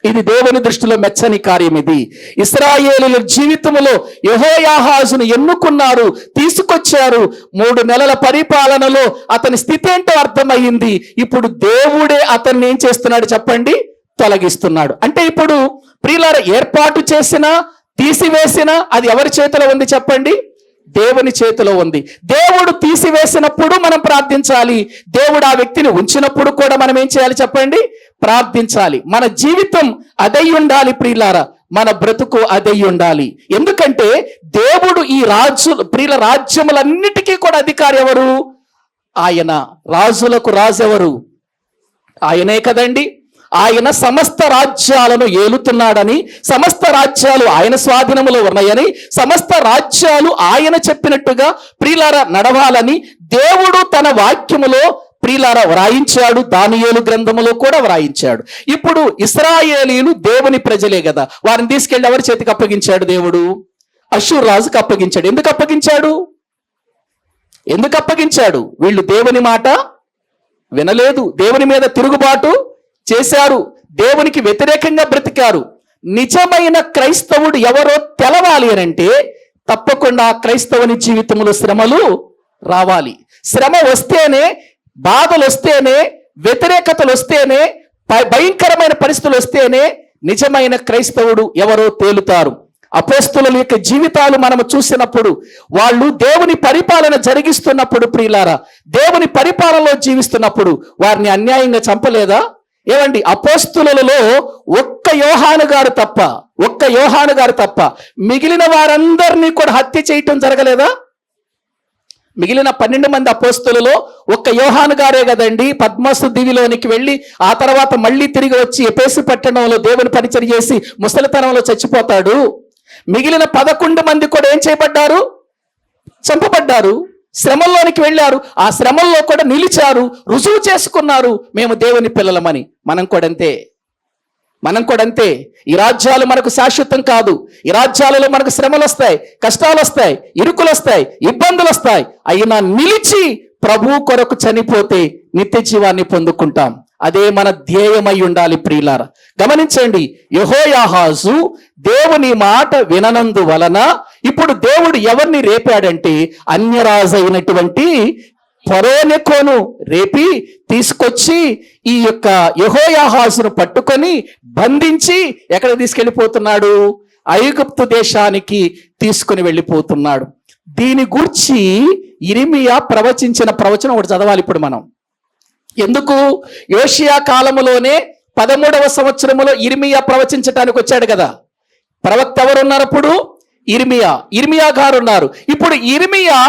ఇది దేవుని దృష్టిలో మెచ్చని కార్యం. ఇది ఇశ్రాయేలుల జీవితంలో యెహోయాహాజును ఎన్నుకున్నారు, తీసుకొచ్చారు. 3 నెలల పరిపాలనలో అతని స్థితి ఏంటో అర్థమయ్యింది. ఇప్పుడు దేవుడే అతన్ని ఏం చేస్తున్నాడు చెప్పండి? తొలగిస్తున్నాడు. అంటే ఇప్పుడు ప్రియులారా ఏర్పాటు చేసినా తీసివేసినా అది ఎవరి చేతిలో ఉంది చెప్పండి? దేవుని చేతిలో ఉంది. దేవుడు తీసివేసినప్పుడు మనం ప్రార్థించాలి, దేవుడు ఆ వ్యక్తిని ఉంచినప్పుడు కూడా మనం ఏం చేయాలి చెప్పండి? ప్రార్థించాలి. మన జీవితం అదై ఉండాలి ప్రియులారా, మన బ్రతుకు అదై ఉండాలి. ఎందుకంటే దేవుడు ఈ ప్రియుల రాజ్యములన్నిటికీ కూడా అధికారి ఎవరు? ఆయన. రాజులకు రాజు ఎవరు? ఆయనే కదండి. ఆయన సమస్త రాజ్యాలను ఏలుతున్నాడని, సమస్త రాజ్యాలు ఆయన స్వాధీనములో ఉన్నాయని, సమస్త రాజ్యాలు ఆయన చెప్పినట్టుగా ప్రియులారా నడవాలని దేవుడు తన వాక్యములో ప్రియులారా వ్రాయించాడు. దానియేలు గ్రంథములో కూడా వ్రాయించాడు. ఇప్పుడు ఇశ్రాయేలీయులు దేవుని ప్రజలే కదా, వారిని తీసుకెళ్లి ఎవరి చేతికి అప్పగించాడు? దేవుడు అష్షూరు రాజుకు అప్పగించాడు. ఎందుకు అప్పగించాడు? వీళ్ళు దేవుని మాట వినలేదు, దేవుని మీద తిరుగుబాటు చేశారు, దేవునికి వ్యతిరేకంగా బ్రతికారు. నిజమైన క్రైస్తవుడు ఎవరో తెలవాలి అనంటే తప్పకుండా క్రైస్తవుని జీవితంలో శ్రమలు రావాలి. శ్రమ వస్తేనే, బాధలు వస్తేనే, వ్యతిరేకతలు వస్తేనే, భయంకరమైన పరిస్థితులు వస్తేనే నిజమైన క్రైస్తవుడు ఎవరో తేలుతారు. అపోస్తలుల యొక్క జీవితాలు మనము చూసినప్పుడు, వాళ్ళు దేవుని పరిపాలన జరిగిస్తున్నప్పుడు ప్రియులారా, దేవుని పరిపాలనలో జీవిస్తున్నప్పుడు వారిని అన్యాయంగా చంపలేదా? ఏమండి, అపోస్తలులలో ఒక్క యోహాను గారు తప్ప మిగిలిన వారందరినీ కూడా హత్య చేయటం జరగలేదా? మిగిలిన 12 మంది అపోస్తలులలో ఒక్క యోహాను గారే కదండి పద్మసు దీవిలోనికి వెళ్ళి ఆ తర్వాత మళ్ళీ తిరిగి వచ్చి ఎఫెసు పట్టణంలో దేవుని పరిచర్య చేసి ముసలితనంలో చచ్చిపోతాడు. మిగిలిన 11 మంది కూడా ఏం చేయబడ్డారు? చంపబడ్డారు. శ్రమల్లోనికి వెళ్ళారు. ఆ శ్రమల్లో కూడా నిలిచారు, రుజువు చేసుకున్నారు మేము దేవుని పిల్లలమని. మనం కూడా అంతే. ఈ రాజ్యాలు మనకు శాశ్వతం కాదు. ఈ రాజ్యాలలో మనకు శ్రమలు వస్తాయి, కష్టాలు వస్తాయి, ఇరుకులు వస్తాయి, ఇబ్బందులు వస్తాయి. అయినా నిలిచి ప్రభు కొరకు చనిపోతే నిత్య జీవాన్ని పొందుకుంటాం. అదే మన ధ్యేయమై ఉండాలి ప్రియులారా. గమనించండి, యెహోయాహాజు దేవుని మాట విననందు వలన ఇప్పుడు దేవుడు ఎవరిని రేపాడంటే అన్యరాజు అయినటువంటి ఫరోనెకోను రేపి తీసుకొచ్చి ఈ యొక్క యెహోయాహాజును పట్టుకొని బంధించి ఎక్కడ తీసుకెళ్ళిపోతున్నాడు? ఐగుప్తు దేశానికి తీసుకుని వెళ్ళిపోతున్నాడు. దీని గూర్చి యిర్మీయా ప్రవచించిన ప్రవచనం ఒకటి చదవాలి ఇప్పుడు మనం. ఎందుకు? యోషియా కాలములోనే 13వ సంవత్సరములో యిర్మీయా ప్రవచించటానికి వచ్చాడు కదా. ప్రవక్త ఎవరున్నారు? యిర్మీయా గారు ఉన్నారు. ఇప్పుడు యిర్మీయా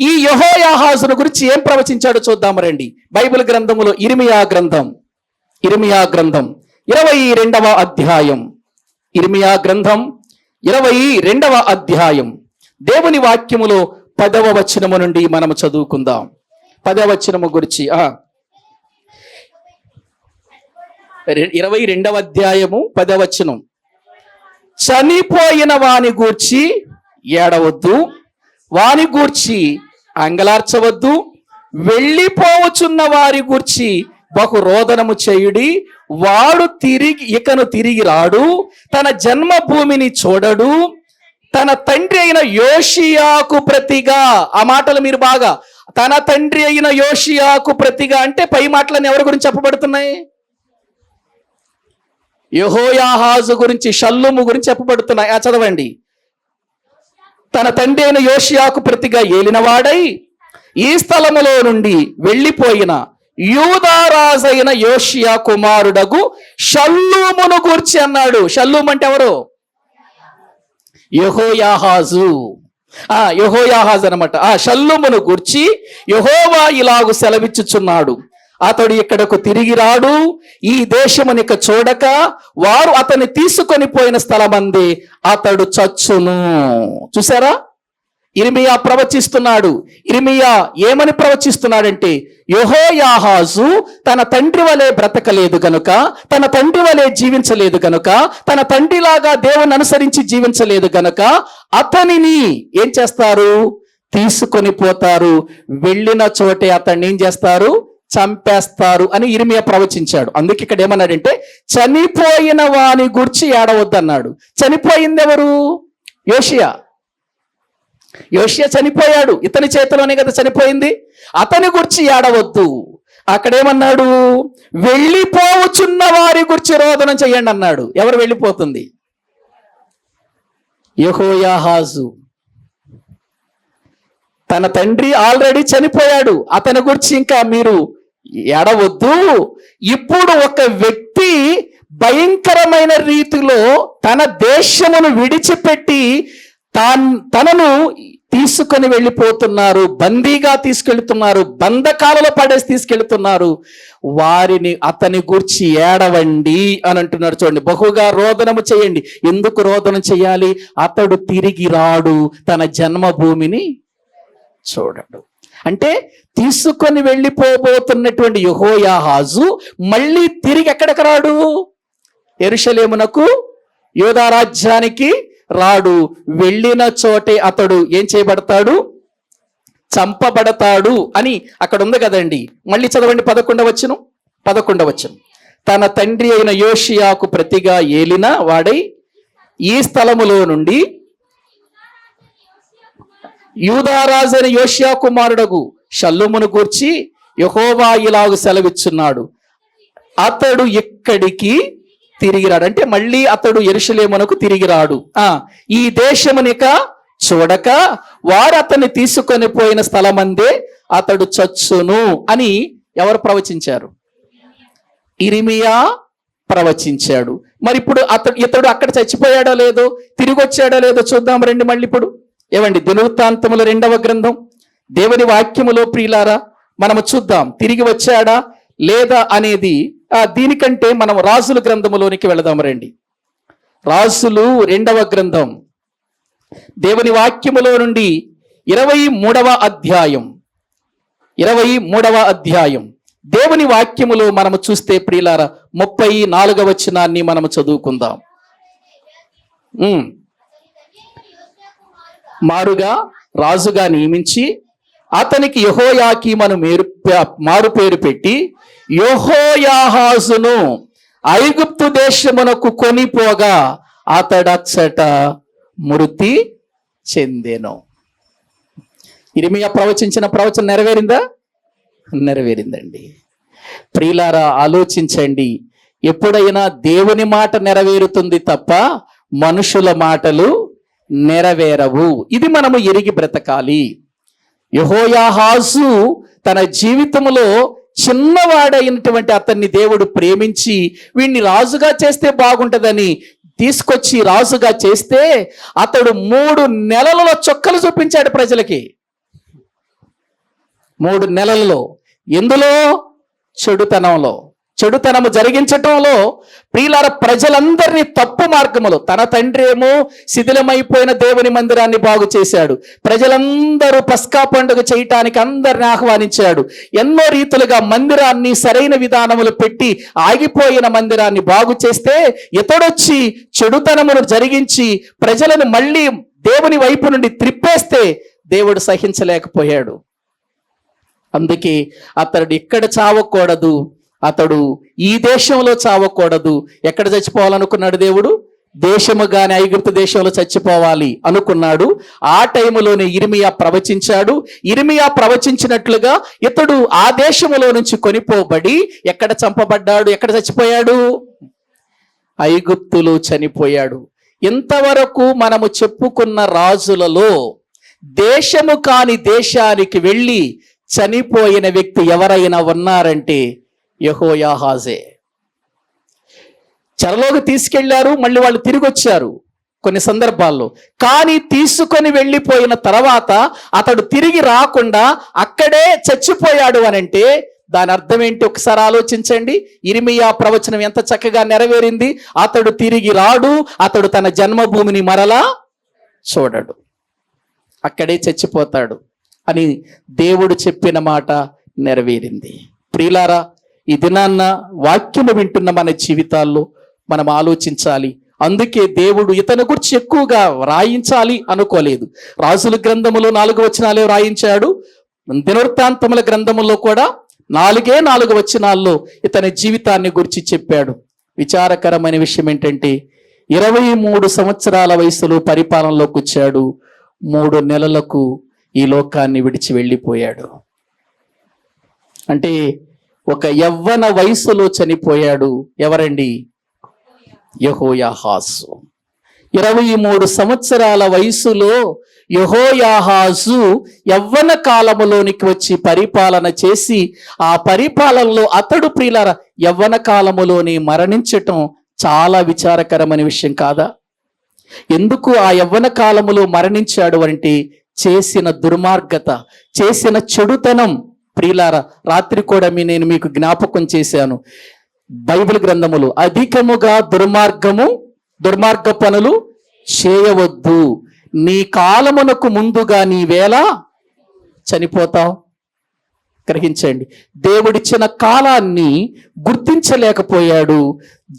ఈ యెహోయాహాజును గురించి ఏం ప్రవచించాడో చూద్దాం రండి. బైబిల్ గ్రంథములో యిర్మీయా గ్రంథం 22వ అధ్యాయం. యిర్మీయా గ్రంథం 22వ అధ్యాయం దేవుని వాక్యములో 10వ వచనము నుండి మనము చదువుకుందాం. 10వ వచనము గురించి 22వ అధ్యాయము 10వ వచనం. చనిపోయిన వాని గూర్చి ఏడవద్దు, వాని గూర్చి అంగలార్చవద్దు, వెళ్ళిపోవచున్న వారి గూర్చి బహు రోదనము చేయుడి. వాడు తిరిగి రాడు, తన జన్మభూమిని చూడడు, తన తండ్రి అయిన యోషియాకు ప్రతిగా. ఆ మాటలు మీరు బాగా, తన తండ్రి అయిన యోషియాకు ప్రతిగా అంటే పై మాటలను ఎవరి గురించి చెప్పబడుతున్నాయి? యెహోయాహాజు గురించి, షల్లూము గురించి చెప్పబడుతున్నాయి. చదవండి. తన తండ్రి అయిన యోషియాకు ప్రతిగా ఏలినవాడై ఈ స్థలములో నుండి వెళ్ళిపోయిన యూదారాజైన యోషియా కుమారుడగు షల్లూమును గూర్చి అన్నాడు. షల్లూము అంటే ఎవరు? యెహోయాహాజు. యెహోయాహాజు అనమాట. షల్లూమును గూర్చి యెహోవా ఇలాగు సెలవిచ్చుచున్నాడు, అతడు ఇక్కడకు తిరిగి రాడు, ఈ దేశమునిక చూడక వారు అతన్ని తీసుకొని పోయిన స్థలమందే అతడు చచ్చును. చూసారా? ఇర్మియా ప్రవచిస్తున్నాడు. ఇర్మియా ఏమని ప్రవచిస్తున్నాడంటే, యెహోయాహాజు తన తండ్రి వలె బ్రతకలేదు గనుక, తన తండ్రి వలె జీవించలేదు గనుక, తన తండ్రిలాగా దేవుని అనుసరించి జీవించలేదు గనుక అతనిని ఏం చేస్తారు? తీసుకొని పోతారు. వెళ్ళిన చోటే అతన్ని ఏం చేస్తారు? చంపేస్తారు అని ఇర్మియా ప్రవచించాడు. అందుకే ఇక్కడ ఏమన్నాడంటే, చనిపోయిన వాని గురించి ఏడవద్దన్నాడు. చనిపోయింది ఎవరు? యోషియా. యోషియా చనిపోయాడు, ఇతని చేతిలోనే కదా చనిపోయింది. అతని గురించి ఏడవద్దు. అక్కడేమన్నాడు? వెళ్ళిపోవచున్న వారి గురించి రోదనం చెయ్యండి అన్నాడు. ఎవరు వెళ్ళిపోతుంది? యెహోయాహాజు. తన తండ్రి ఆల్రెడీ చనిపోయాడు, అతని గురించి ఇంకా మీరు ఏడవద్దు. ఇప్పుడు ఒక వ్యక్తి భయంకరమైన రీతిలో తన దేశమును విడిచిపెట్టి తనను తీసుకొని వెళ్ళిపోతున్నారు, బందీగా తీసుకెళ్తున్నారు, బంధకాలలో పడేసి తీసుకెళ్తున్నారు. వారిని అతని గూర్చి ఏడవండి అని అంటున్నారు. చూడండి, బహుగా రోదనము చేయండి. ఎందుకు రోదనం చేయాలి? అతడు తిరిగి రాడు, తన జన్మభూమిని చూడడు. అంటే తీసుకొని వెళ్ళిపోబోతున్నటువంటి యెహోయాహాజు మళ్ళీ తిరిగి ఎక్కడికి రాడు? యెరూషలేమునకు, యూదా రాజ్యానికి రాడు. వెళ్ళిన చోటే అతడు ఏం చేయబడతాడు? చంపబడతాడు అని అక్కడ ఉంది కదండి. మళ్ళీ చదవండి 11వ వచనం. తన తండ్రి అయిన యోషియాకు ప్రతిగా ఏలిన వాడై ఈ స్థలములో నుండి యూదారాజైన యోషియా కుమారుడగు షల్లూమును గూర్చి యెహోవా ఇలాగు సెలవిచ్చున్నాడు, అతడు ఇక్కడికి తిరిగి రాడు. అంటే మళ్ళీ అతడు యెరూషలేమునకు తిరిగి రాడు. ఈ దేశమునిక చూడక వారు అతన్ని తీసుకొని పోయిన స్థలమందే అతడు చచ్చును అని ఎవరు ప్రవచించారు? ఇర్మియా ప్రవచించాడు. మరి ఇప్పుడు ఇతడు అక్కడ చచ్చిపోయాడో లేదో, తిరిగి వచ్చాడో లేదో చూద్దాం రండి. మళ్ళీ ఇప్పుడు ఏమండి, దినవృత్తాంతముల 2వ గ్రంథం దేవుని వాక్యములో ప్రియులారా మనము చూద్దాం, తిరిగి వచ్చాడా లేదా అనేది. దీనికంటే మనం రాజుల గ్రంథములోనికి వెళదాం రండి. రాజులు 2వ గ్రంథం దేవుని వాక్యములో నుండి 23వ అధ్యాయం దేవుని వాక్యములో మనము చూస్తే ప్రియులారా 34వ వచనాన్ని మనము చదువుకుందాం. మారుగా రాజుగా నియమించి అతనికి యెహోయాకీమును మారు పేరు పెట్టి యెహోయాహాజును ఐగుప్తు దేశమునకు కొనిపోగా అతడచ్చట మృతి చెందెను. ఇర్మియా ప్రవచించిన ప్రవచనం నెరవేరిందా? నెరవేరిందండి. ప్రియులారా ఆలోచించండి, ఎప్పుడైనా దేవుని మాట నెరవేరుతుంది తప్ప మనుషుల మాటలు నెరవేరవు. ఇది మనము ఎరిగి బ్రతకాలి. యెహోయాహాజు తన జీవితంలో చిన్నవాడైనటువంటి అతన్ని దేవుడు ప్రేమించి వీడిని రాజుగా చేస్తే బాగుంటుందని తీసుకొచ్చి రాజుగా చేస్తే అతడు 3 నెలలలో చొక్కలు చూపించాడు ప్రజలకి. 3 నెలలలో. ఎందులో? చెడుతనంలో. చెడుతనము జరిగించటంలో ప్రియులార ప్రజలందరినీ తప్పు మార్గములో, తన తండ్రి ఏమో శిథిలమైపోయిన దేవుని మందిరాన్ని బాగు చేశాడు, ప్రజలందరూ పస్కా పండుగ చేయటానికి అందరిని ఆహ్వానించాడు, ఎన్నో రీతులుగా మందిరాన్ని సరైన విధానములు పెట్టి ఆగిపోయిన మందిరాన్ని బాగు చేస్తే ఇతడొచ్చి చెడుతనమును జరిగించి ప్రజలను మళ్ళీ దేవుని వైపు నుండి త్రిప్పేస్తే దేవుడు సహించలేకపోయాడు. అందుకే అతడు ఇక్కడ చావకూడదు, అతడు ఈ దేశంలో చావకూడదు. ఎక్కడ చచ్చిపోవాలనుకున్నాడు దేవుడు? దేశము గాని ఐగుప్తు దేశంలో చచ్చిపోవాలి అనుకున్నాడు. ఆ టైములోనే ఇర్మియా ప్రవచించాడు. ఇర్మియా ప్రవచించినట్లుగా ఇతడు ఆ దేశములో నుంచి కొనిపోబడి ఎక్కడ చంపబడ్డాడు? ఎక్కడ చచ్చిపోయాడు? ఐగుప్తులో చనిపోయాడు. ఇంతవరకు మనము చెప్పుకున్న రాజులలో దేశము కాని దేశానికి వెళ్ళి చనిపోయిన వ్యక్తి ఎవరైనా ఉన్నారంటే యెహోయాహాజే. చెరలోకి తీసుకెళ్లారు, మళ్ళీ వాళ్ళు తిరిగి వచ్చారు కొన్ని సందర్భాల్లో. కానీ తీసుకొని వెళ్ళిపోయిన తర్వాత అతడు తిరిగి రాకుండా అక్కడే చచ్చిపోయాడు అనంటే దాని అర్థం ఏంటి? ఒకసారి ఆలోచించండి. ఇర్మియా ప్రవచనం ఎంత చక్కగా నెరవేరింది. అతడు తిరిగి రాడు, అతడు తన జన్మభూమిని మరలా చూడడు, అక్కడే చచ్చిపోతాడు అని దేవుడు చెప్పిన మాట నెరవేరింది. ప్రియులారా, ఈ దినాన్న వాక్యము వింటున్న మన జీవితాల్లో మనం ఆలోచించాలి. అందుకే దేవుడు ఇతని గురించి ఎక్కువగా రాయించాలి అనుకోలేదు. రాజుల గ్రంథములో 4 వచనాలే రాయించాడు. దినవృత్తాంతముల గ్రంథములో కూడా 4 వచనాల్లో ఇతని జీవితాన్ని గురించి చెప్పాడు. విచారకరమైన విషయం ఏంటంటే 23 సంవత్సరాల వయసులో పరిపాలనలోకి వచ్చాడు. 3 నెలలకు ఈ లోకాన్ని విడిచి వెళ్ళిపోయాడు. అంటే ఒక యవ్వన వయసులో చనిపోయాడు. ఎవరండి? యెహోయాహాజు. 23 సంవత్సరాల వయసులో యెహోయాహాజు యవ్వన కాలములోనికి వచ్చి పరిపాలన చేసి ఆ పరిపాలనలో అతడు ప్రియులారా యవ్వన కాలములోనే మరణించటం చాలా విచారకరమైన విషయం కాదా? ఎందుకు ఆ యవ్వన కాలములో మరణించాడు అంటే చేసిన దుర్మార్గత, చేసిన చెడుతనం. ప్రియులారా, రాత్రి కూడా నేను మీకు జ్ఞాపకం చేశాను. బైబిల్ గ్రంథములు అధికముగా దుర్మార్గ పనులు చేయవద్దు, నీ కాలమునకు ముందుగా నీ వేళ చనిపోతావు. గ్రహించండి, దేవుడిచ్చిన కాలాన్ని గుర్తించలేకపోయాడు.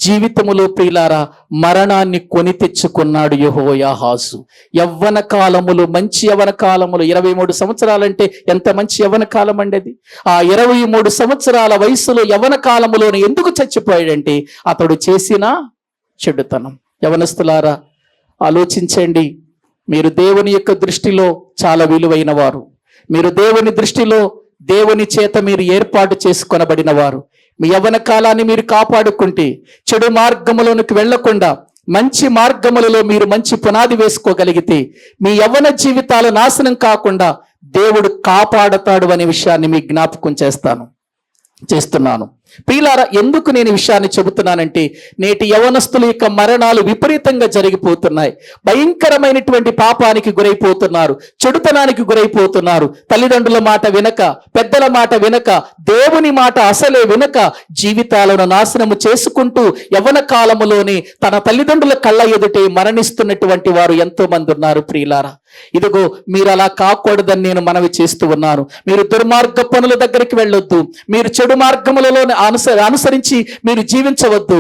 జీవితములో ప్రియులారా మరణాన్ని కొని తెచ్చుకున్నాడు యెహోయాహాజు. యవ్వన కాలములు, మంచి యవ్వన కాలములు. 23 సంవత్సరాలంటే ఎంత మంచి యవ్వన కాలం అండి అది. ఆ 23 సంవత్సరాల వయసులో యవ్వన కాలములోనే ఎందుకు చచ్చిపోయాడంటే అతడు చేసిన చెడుతనం. యవనస్తులారా ఆలోచించండి. మీరు దేవుని యొక్క దృష్టిలో చాలా విలువైన వారు. మీరు దేవుని దృష్టిలో దేవుని చేత మీరు ఏర్పాటు చేసుకొనబడిన వారు. మీ యవ్వన కాలాన్ని మీరు కాపాడుకుంటే, చెడు మార్గములోనికి వెళ్లకుండా మంచి మార్గములలో మీరు మంచి పునాది వేసుకోగలిగితే మీ యవ్వన జీవితాలు నాశనం కాకుండా దేవుడు కాపాడతాడు అనే విషయాన్ని మీకు జ్ఞాపకం చేస్తున్నాను. ప్రియులారా, ఎందుకు నేను ఈ విషయాన్ని చెబుతున్నానంటే నేటి యవనస్తుల యొక్క మరణాలు విపరీతంగా జరిగిపోతున్నాయి. భయంకరమైనటువంటి పాపానికి గురైపోతున్నారు, చెడుతనానికి గురైపోతున్నారు. తల్లిదండ్రుల మాట వినక, పెద్దల మాట వినక, దేవుని మాట అసలే వినక జీవితాలను నాశనము చేసుకుంటూ యవ్వన కాలములోనే తన తల్లిదండ్రుల కళ్ళ ఎదుటే మరణిస్తున్నటువంటి వారు ఎంతో మంది ఉన్నారు. ప్రియులారా, ఇదిగో మీరు అలా కాకూడదని నేను మనవి చేస్తూ ఉన్నాను. మీరు దుర్మార్గ పనుల దగ్గరికి వెళ్ళొద్దు, మీరు చెడు మార్గములలో అనుసరించి మీరు జీవించవద్దు.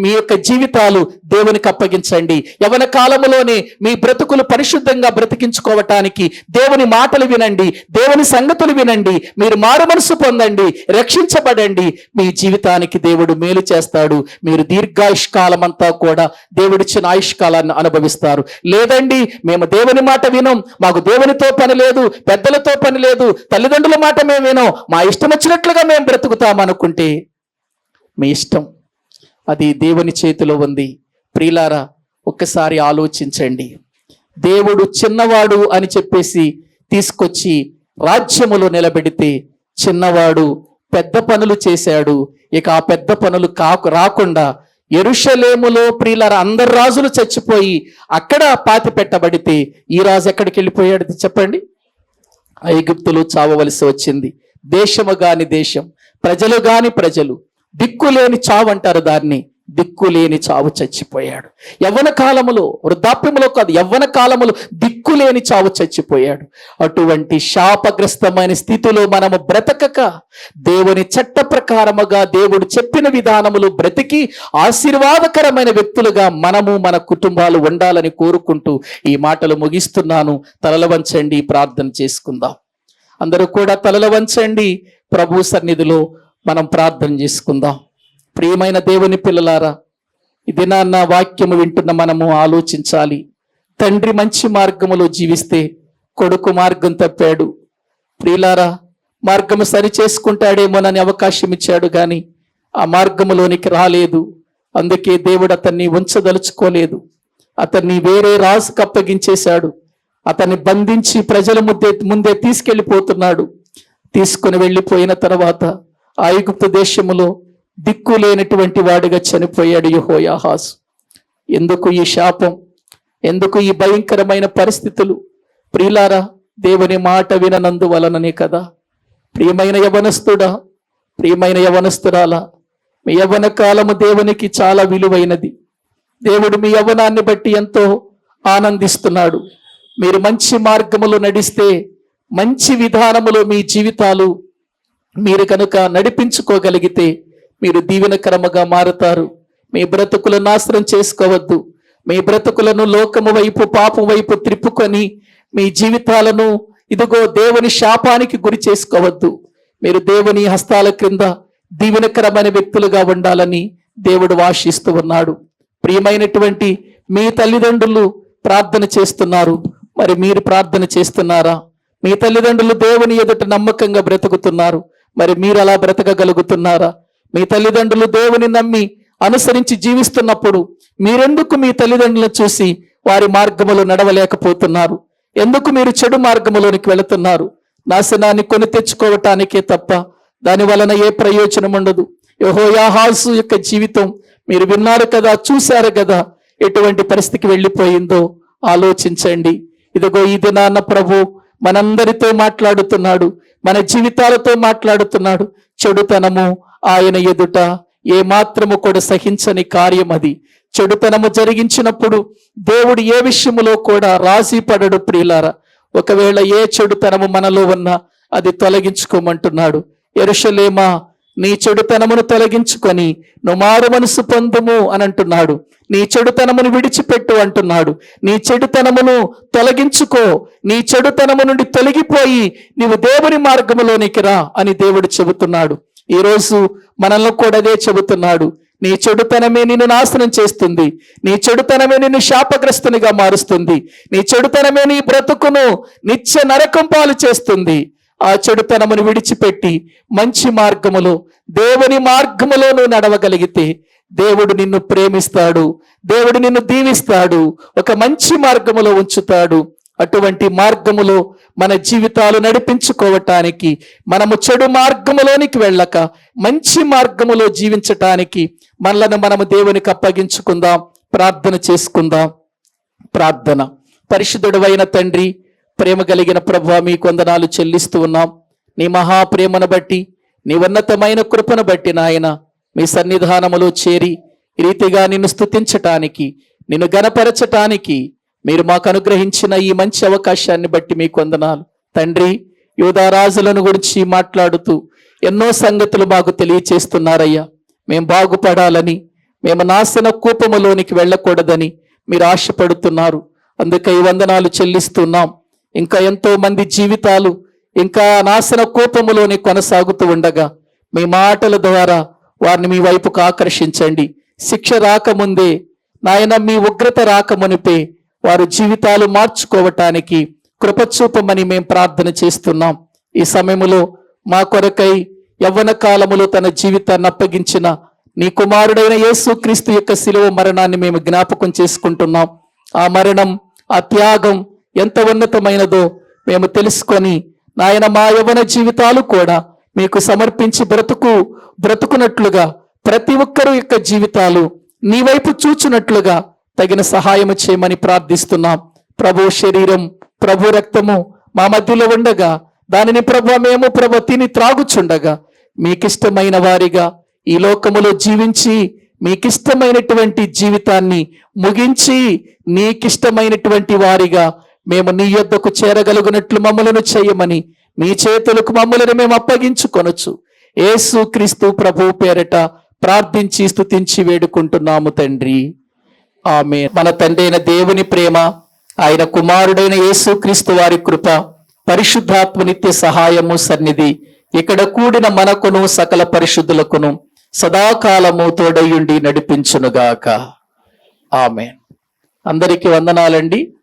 మీ యొక్క జీవితాలు దేవునికి అప్పగించండి. యవ్వన కాలములోనే మీ బ్రతుకులు పరిశుద్ధంగా బ్రతికించుకోవటానికి దేవుని మాటలు వినండి, దేవుని సంగతులు వినండి, మీరు మారు మనసు పొందండి, రక్షించబడండి. మీ జీవితానికి దేవుడు మేలు చేస్తాడు. మీరు దీర్ఘాయుష్కాలం అంతా కూడా దేవుడిచ్చిన ఆయుష్కాలాన్ని అనుభవిస్తారు. లేదండి, మేము దేవుని మాట వినం, మాకు దేవునితో పని లేదు, పెద్దలతో పని లేదు, తల్లిదండ్రుల మాట మేము వినం, మా ఇష్టం వచ్చినట్లుగా మేము బ్రతుకుతామనుకుంటే మీ ఇష్టం, అది దేవుని చేతిలో ఉంది. ప్రియులారా, ఒక్కసారి ఆలోచించండి. దేవుడు చిన్నవాడు అని చెప్పేసి తీసుకొచ్చి రాజ్యములో నిలబెడితే చిన్నవాడు పెద్ద పనులు చేశాడు. ఇక ఆ పెద్ద పనులు రాకుండా యెరూషలేములో ప్రియులారా అందరు రాజులు చచ్చిపోయి అక్కడ పాతి పెట్టబడితే ఈ రాజు ఎక్కడికి వెళ్ళిపోయాడు చెప్పండి? ఐగుప్తులో చావవలసి వచ్చింది. దేశము గాని దేశం, ప్రజలు గాని ప్రజలు, దిక్కులేని చావు అంటారు దాన్ని. దిక్కులేని చావు చచ్చిపోయాడు. యవ్వన కాలములో, వృద్ధాప్యములో కాదు, యవ్వన కాలములో దిక్కులేని చావు చచ్చిపోయాడు. అటువంటి శాపగ్రస్తమైన స్థితిలో మనము బ్రతకక దేవుని చట్ట ప్రకారముగా దేవుడు చెప్పిన విధానములు బ్రతికి ఆశీర్వాదకరమైన వ్యక్తులుగా మనము మన కుటుంబాలు ఉండాలని కోరుకుంటూ ఈ మాటలు ముగిస్తున్నాను. తలల వంచండి, ప్రార్థన చేసుకుందాం. అందరూ కూడా తలల వంచండి. ప్రభు సన్నిధిలో మనం ప్రార్థన చేసుకుందాం. ప్రియమైన దేవుని పిల్లలారా, ఈ దినాన్న వాక్యము వింటున్న మనము ఆలోచించాలి. తండ్రి మంచి మార్గములో జీవిస్తే కొడుకు మార్గం తప్పాడు. ప్రియులారా, మార్గము సరి చేసుకుంటాడేమోనని అవకాశం ఇచ్చాడు, కానీ ఆ మార్గములోనికి రాలేదు. అందుకే దేవుడు అతన్ని ఉంచదలుచుకోలేదు. అతన్ని వేరే రాజుకు అప్పగించేశాడు. అతన్ని బంధించి ప్రజల ముందే తీసుకెళ్ళిపోతున్నాడు. తీసుకుని వెళ్ళిపోయిన తర్వాత ఆ ఐగుప్తు దేశములో దిక్కు లేనటువంటి వాడిగా చనిపోయాడు యెహోయాహాజు. ఎందుకు ఈ శాపం? ఎందుకు ఈ భయంకరమైన పరిస్థితులు? ప్రియులారా, దేవుని మాట విననందువలననే కదా. ప్రియమైన యవనస్తుడా, ప్రియమైన యవనస్తురాలా, మీ యవ్వన కాలము దేవునికి చాలా విలువైనది. దేవుడు మీ యవ్వనాన్ని బట్టి ఎంతో ఆనందిస్తున్నాడు. మీరు మంచి మార్గములో నడిస్తే, మంచి విధానములో మీ జీవితాలు మీరు కనుక నడిపించుకోగలిగితే మీరు దీవెనకరముగా మారుతారు. మీ బ్రతుకులను నాశనం చేసుకోవద్దు. మీ బ్రతుకులను లోకము వైపు, పాపం వైపు త్రిప్పుకొని మీ జీవితాలను ఇదిగో దేవుని శాపానికి గురి చేసుకోవద్దు. మీరు దేవుని హస్తాల క్రింద దీవెనకరమైన వ్యక్తులుగా ఉండాలని దేవుడు ఆశిస్తూ ఉన్నాడు. ప్రియమైనటువంటి మీ తల్లిదండ్రులు ప్రార్థన చేస్తున్నారు. మరి మీరు ప్రార్థన చేస్తున్నారా? మీ తల్లిదండ్రులు దేవుని ఎదుట నమ్మకంగా బ్రతుకుతున్నారు. మరి మీరు అలా బ్రతకగలుగుతున్నారా? మీ తల్లిదండ్రులు దేవుని నమ్మి అనుసరించి జీవిస్తున్నప్పుడు మీరెందుకు మీ తల్లిదండ్రులను చూసి వారి మార్గములో నడవలేకపోతున్నారు? ఎందుకు మీరు చెడు మార్గములోనికి వెళుతున్నారు? నాశనాన్ని కొని తెచ్చుకోవటానికే తప్ప దాని వలన ఏ ప్రయోజనం ఉండదు. యెహోయాహాజు యొక్క జీవితం మీరు విన్నారు కదా, చూశారు కదా, ఎటువంటి పరిస్థితికి వెళ్ళిపోయిందో ఆలోచించండి. ఇదిగో ఈ దినాన్న ప్రభు మనందరితో మాట్లాడుతున్నాడు, మన జీవితాలతో మాట్లాడుతున్నాడు. చెడుతనము ఆయన ఎదుట ఏ మాత్రము కూడా సహించని కార్యం అది. చెడుతనము జరిగించినప్పుడు దేవుడు ఏ విషయములో కూడా రాజీ పడడు. ప్రియులారా, ఒకవేళ ఏ చెడుతనము మనలో ఉన్నా అది తొలగించుకోమంటున్నాడు. యెరూషలేమా, నీ చెడుతనమును తొలగించుకొని నువ్వు మారు మనసు పొందుము అని అంటున్నాడు. నీ చెడుతనమును విడిచిపెట్టు అంటున్నాడు. నీ చెడుతనమును తొలగించుకో, నీ చెడుతనము నుండి తొలగిపోయి నీవు దేవుని మార్గములోనికి రా అని దేవుడు చెబుతున్నాడు. ఈరోజు మనల్ని కూడా అదే చెబుతున్నాడు. నీ చెడుతనమే నిన్ను నాశనం చేస్తుంది. నీ చెడుతనమే నిన్ను శాపగ్రస్తునిగా మారుస్తుంది. నీ చెడుతనమే నీ బ్రతుకును నిత్య నరకం పాలు చేస్తుంది. ఆ చెడుతనమును విడిచిపెట్టి మంచి మార్గములో, దేవుని మార్గములో నువ్వు నడవగలిగితే దేవుడు నిన్ను ప్రేమిస్తాడు. దేవుడు నిన్ను దీవిస్తాడు. ఒక మంచి మార్గములో ఉంచుతాడు. అటువంటి మార్గములో మన జీవితాలు నడిపించుకోవటానికి, మనము చెడు మార్గములోనికి వెళ్ళక మంచి మార్గములో జీవించటానికి మనలను మనము దేవునికి అప్పగించుకుందాం. ప్రార్థన చేసుకుందాం. ప్రార్థన. పరిశుద్ధుడైన తండ్రి, ప్రేమ కలిగిన ప్రభువా, మీ వందనాలు చెల్లిస్తూ ఉన్నాం. నీ మహాప్రేమను బట్టి, నీ ఉన్నతమైన కృపను బట్టి నాయన మీ సన్నిధానములో చేరి ఈ రీతిగా నిన్ను స్తుతించటానికి, నిన్ను గణపరచటానికి మీరు మాకు అనుగ్రహించిన ఈ మంచి అవకాశాన్ని బట్టి మీకు వందనాలు. తండ్రి, యూదారాజులను గురించి మాట్లాడుతూ ఎన్నో సంగతులు మాకు తెలియచేస్తున్నారయ్యా. మేము బాగుపడాలని, మేము నాశన కూపములోనికి వెళ్ళకూడదని మీరు ఆశపడుతున్నారు. అందుకే ఈ వందనాలు చెల్లిస్తున్నాం. ఇంకా ఎంతో మంది జీవితాలు ఇంకా నాశన కూపములోనే కొనసాగుతూ ఉండగా మీ మాటల ద్వారా వారిని మీ వైపుకు ఆకర్షించండి. శిక్ష రాకముందే నాయన, మీ ఉగ్రత రాకమునిపే వారు జీవితాలు మార్చుకోవటానికి కృపచూపమని మేము ప్రార్థన చేస్తున్నాం. ఈ సమయములో మా కొరకై యవ్వన కాలములో తన జీవితాన్ని అప్పగించిన నీ కుమారుడైన యేసుక్రీస్తు యొక్క శిలువ మరణాన్ని మేము జ్ఞాపకం చేసుకుంటున్నాం. ఆ మరణం, ఆ త్యాగం ఎంత ఉన్నతమైనదో మేము తెలుసుకొని నాయన మా యవ్వన జీవితాలు కూడా మీకు సమర్పించి బ్రతుకునట్లుగా ప్రతి ఒక్కరు యొక్క జీవితాలు నీ వైపు చూచునట్లుగా తగిన సహాయము చేయమని ప్రార్థిస్తున్నాం. ప్రభు శరీరం, ప్రభు రక్తము మా మధ్యలో ఉండగా దానిని మేము తిని త్రాగుచుండగా మీకిష్టమైన వారిగా ఈ లోకములో జీవించి మీకిష్టమైనటువంటి జీవితాన్ని ముగించి నీకిష్టమైనటువంటి వారిగా మేము నీ యొద్దకు చేరగలుగునట్లు మమ్మలను చేయమని మీ చేతులకు మమ్మలను మేము అప్పగించుకొనొచ్చు యేసు క్రీస్తు ప్రభు పేరట ప్రార్థించి స్తుతించి వేడుకుంటున్నాము తండ్రి. ఆమేన్. మన తండ్రి అయిన దేవుని ప్రేమ, ఆయన కుమారుడైన యేసు క్రీస్తు వారి కృప, పరిశుద్ధాత్మ నిత్య సహాయము సన్నిధి ఇక్కడ కూడిన మనకును సకల పరిశుద్ధులకును సదాకాలము తోడయుండి నడిపించునుగాక. ఆమేన్. అందరికీ వందనాలండి.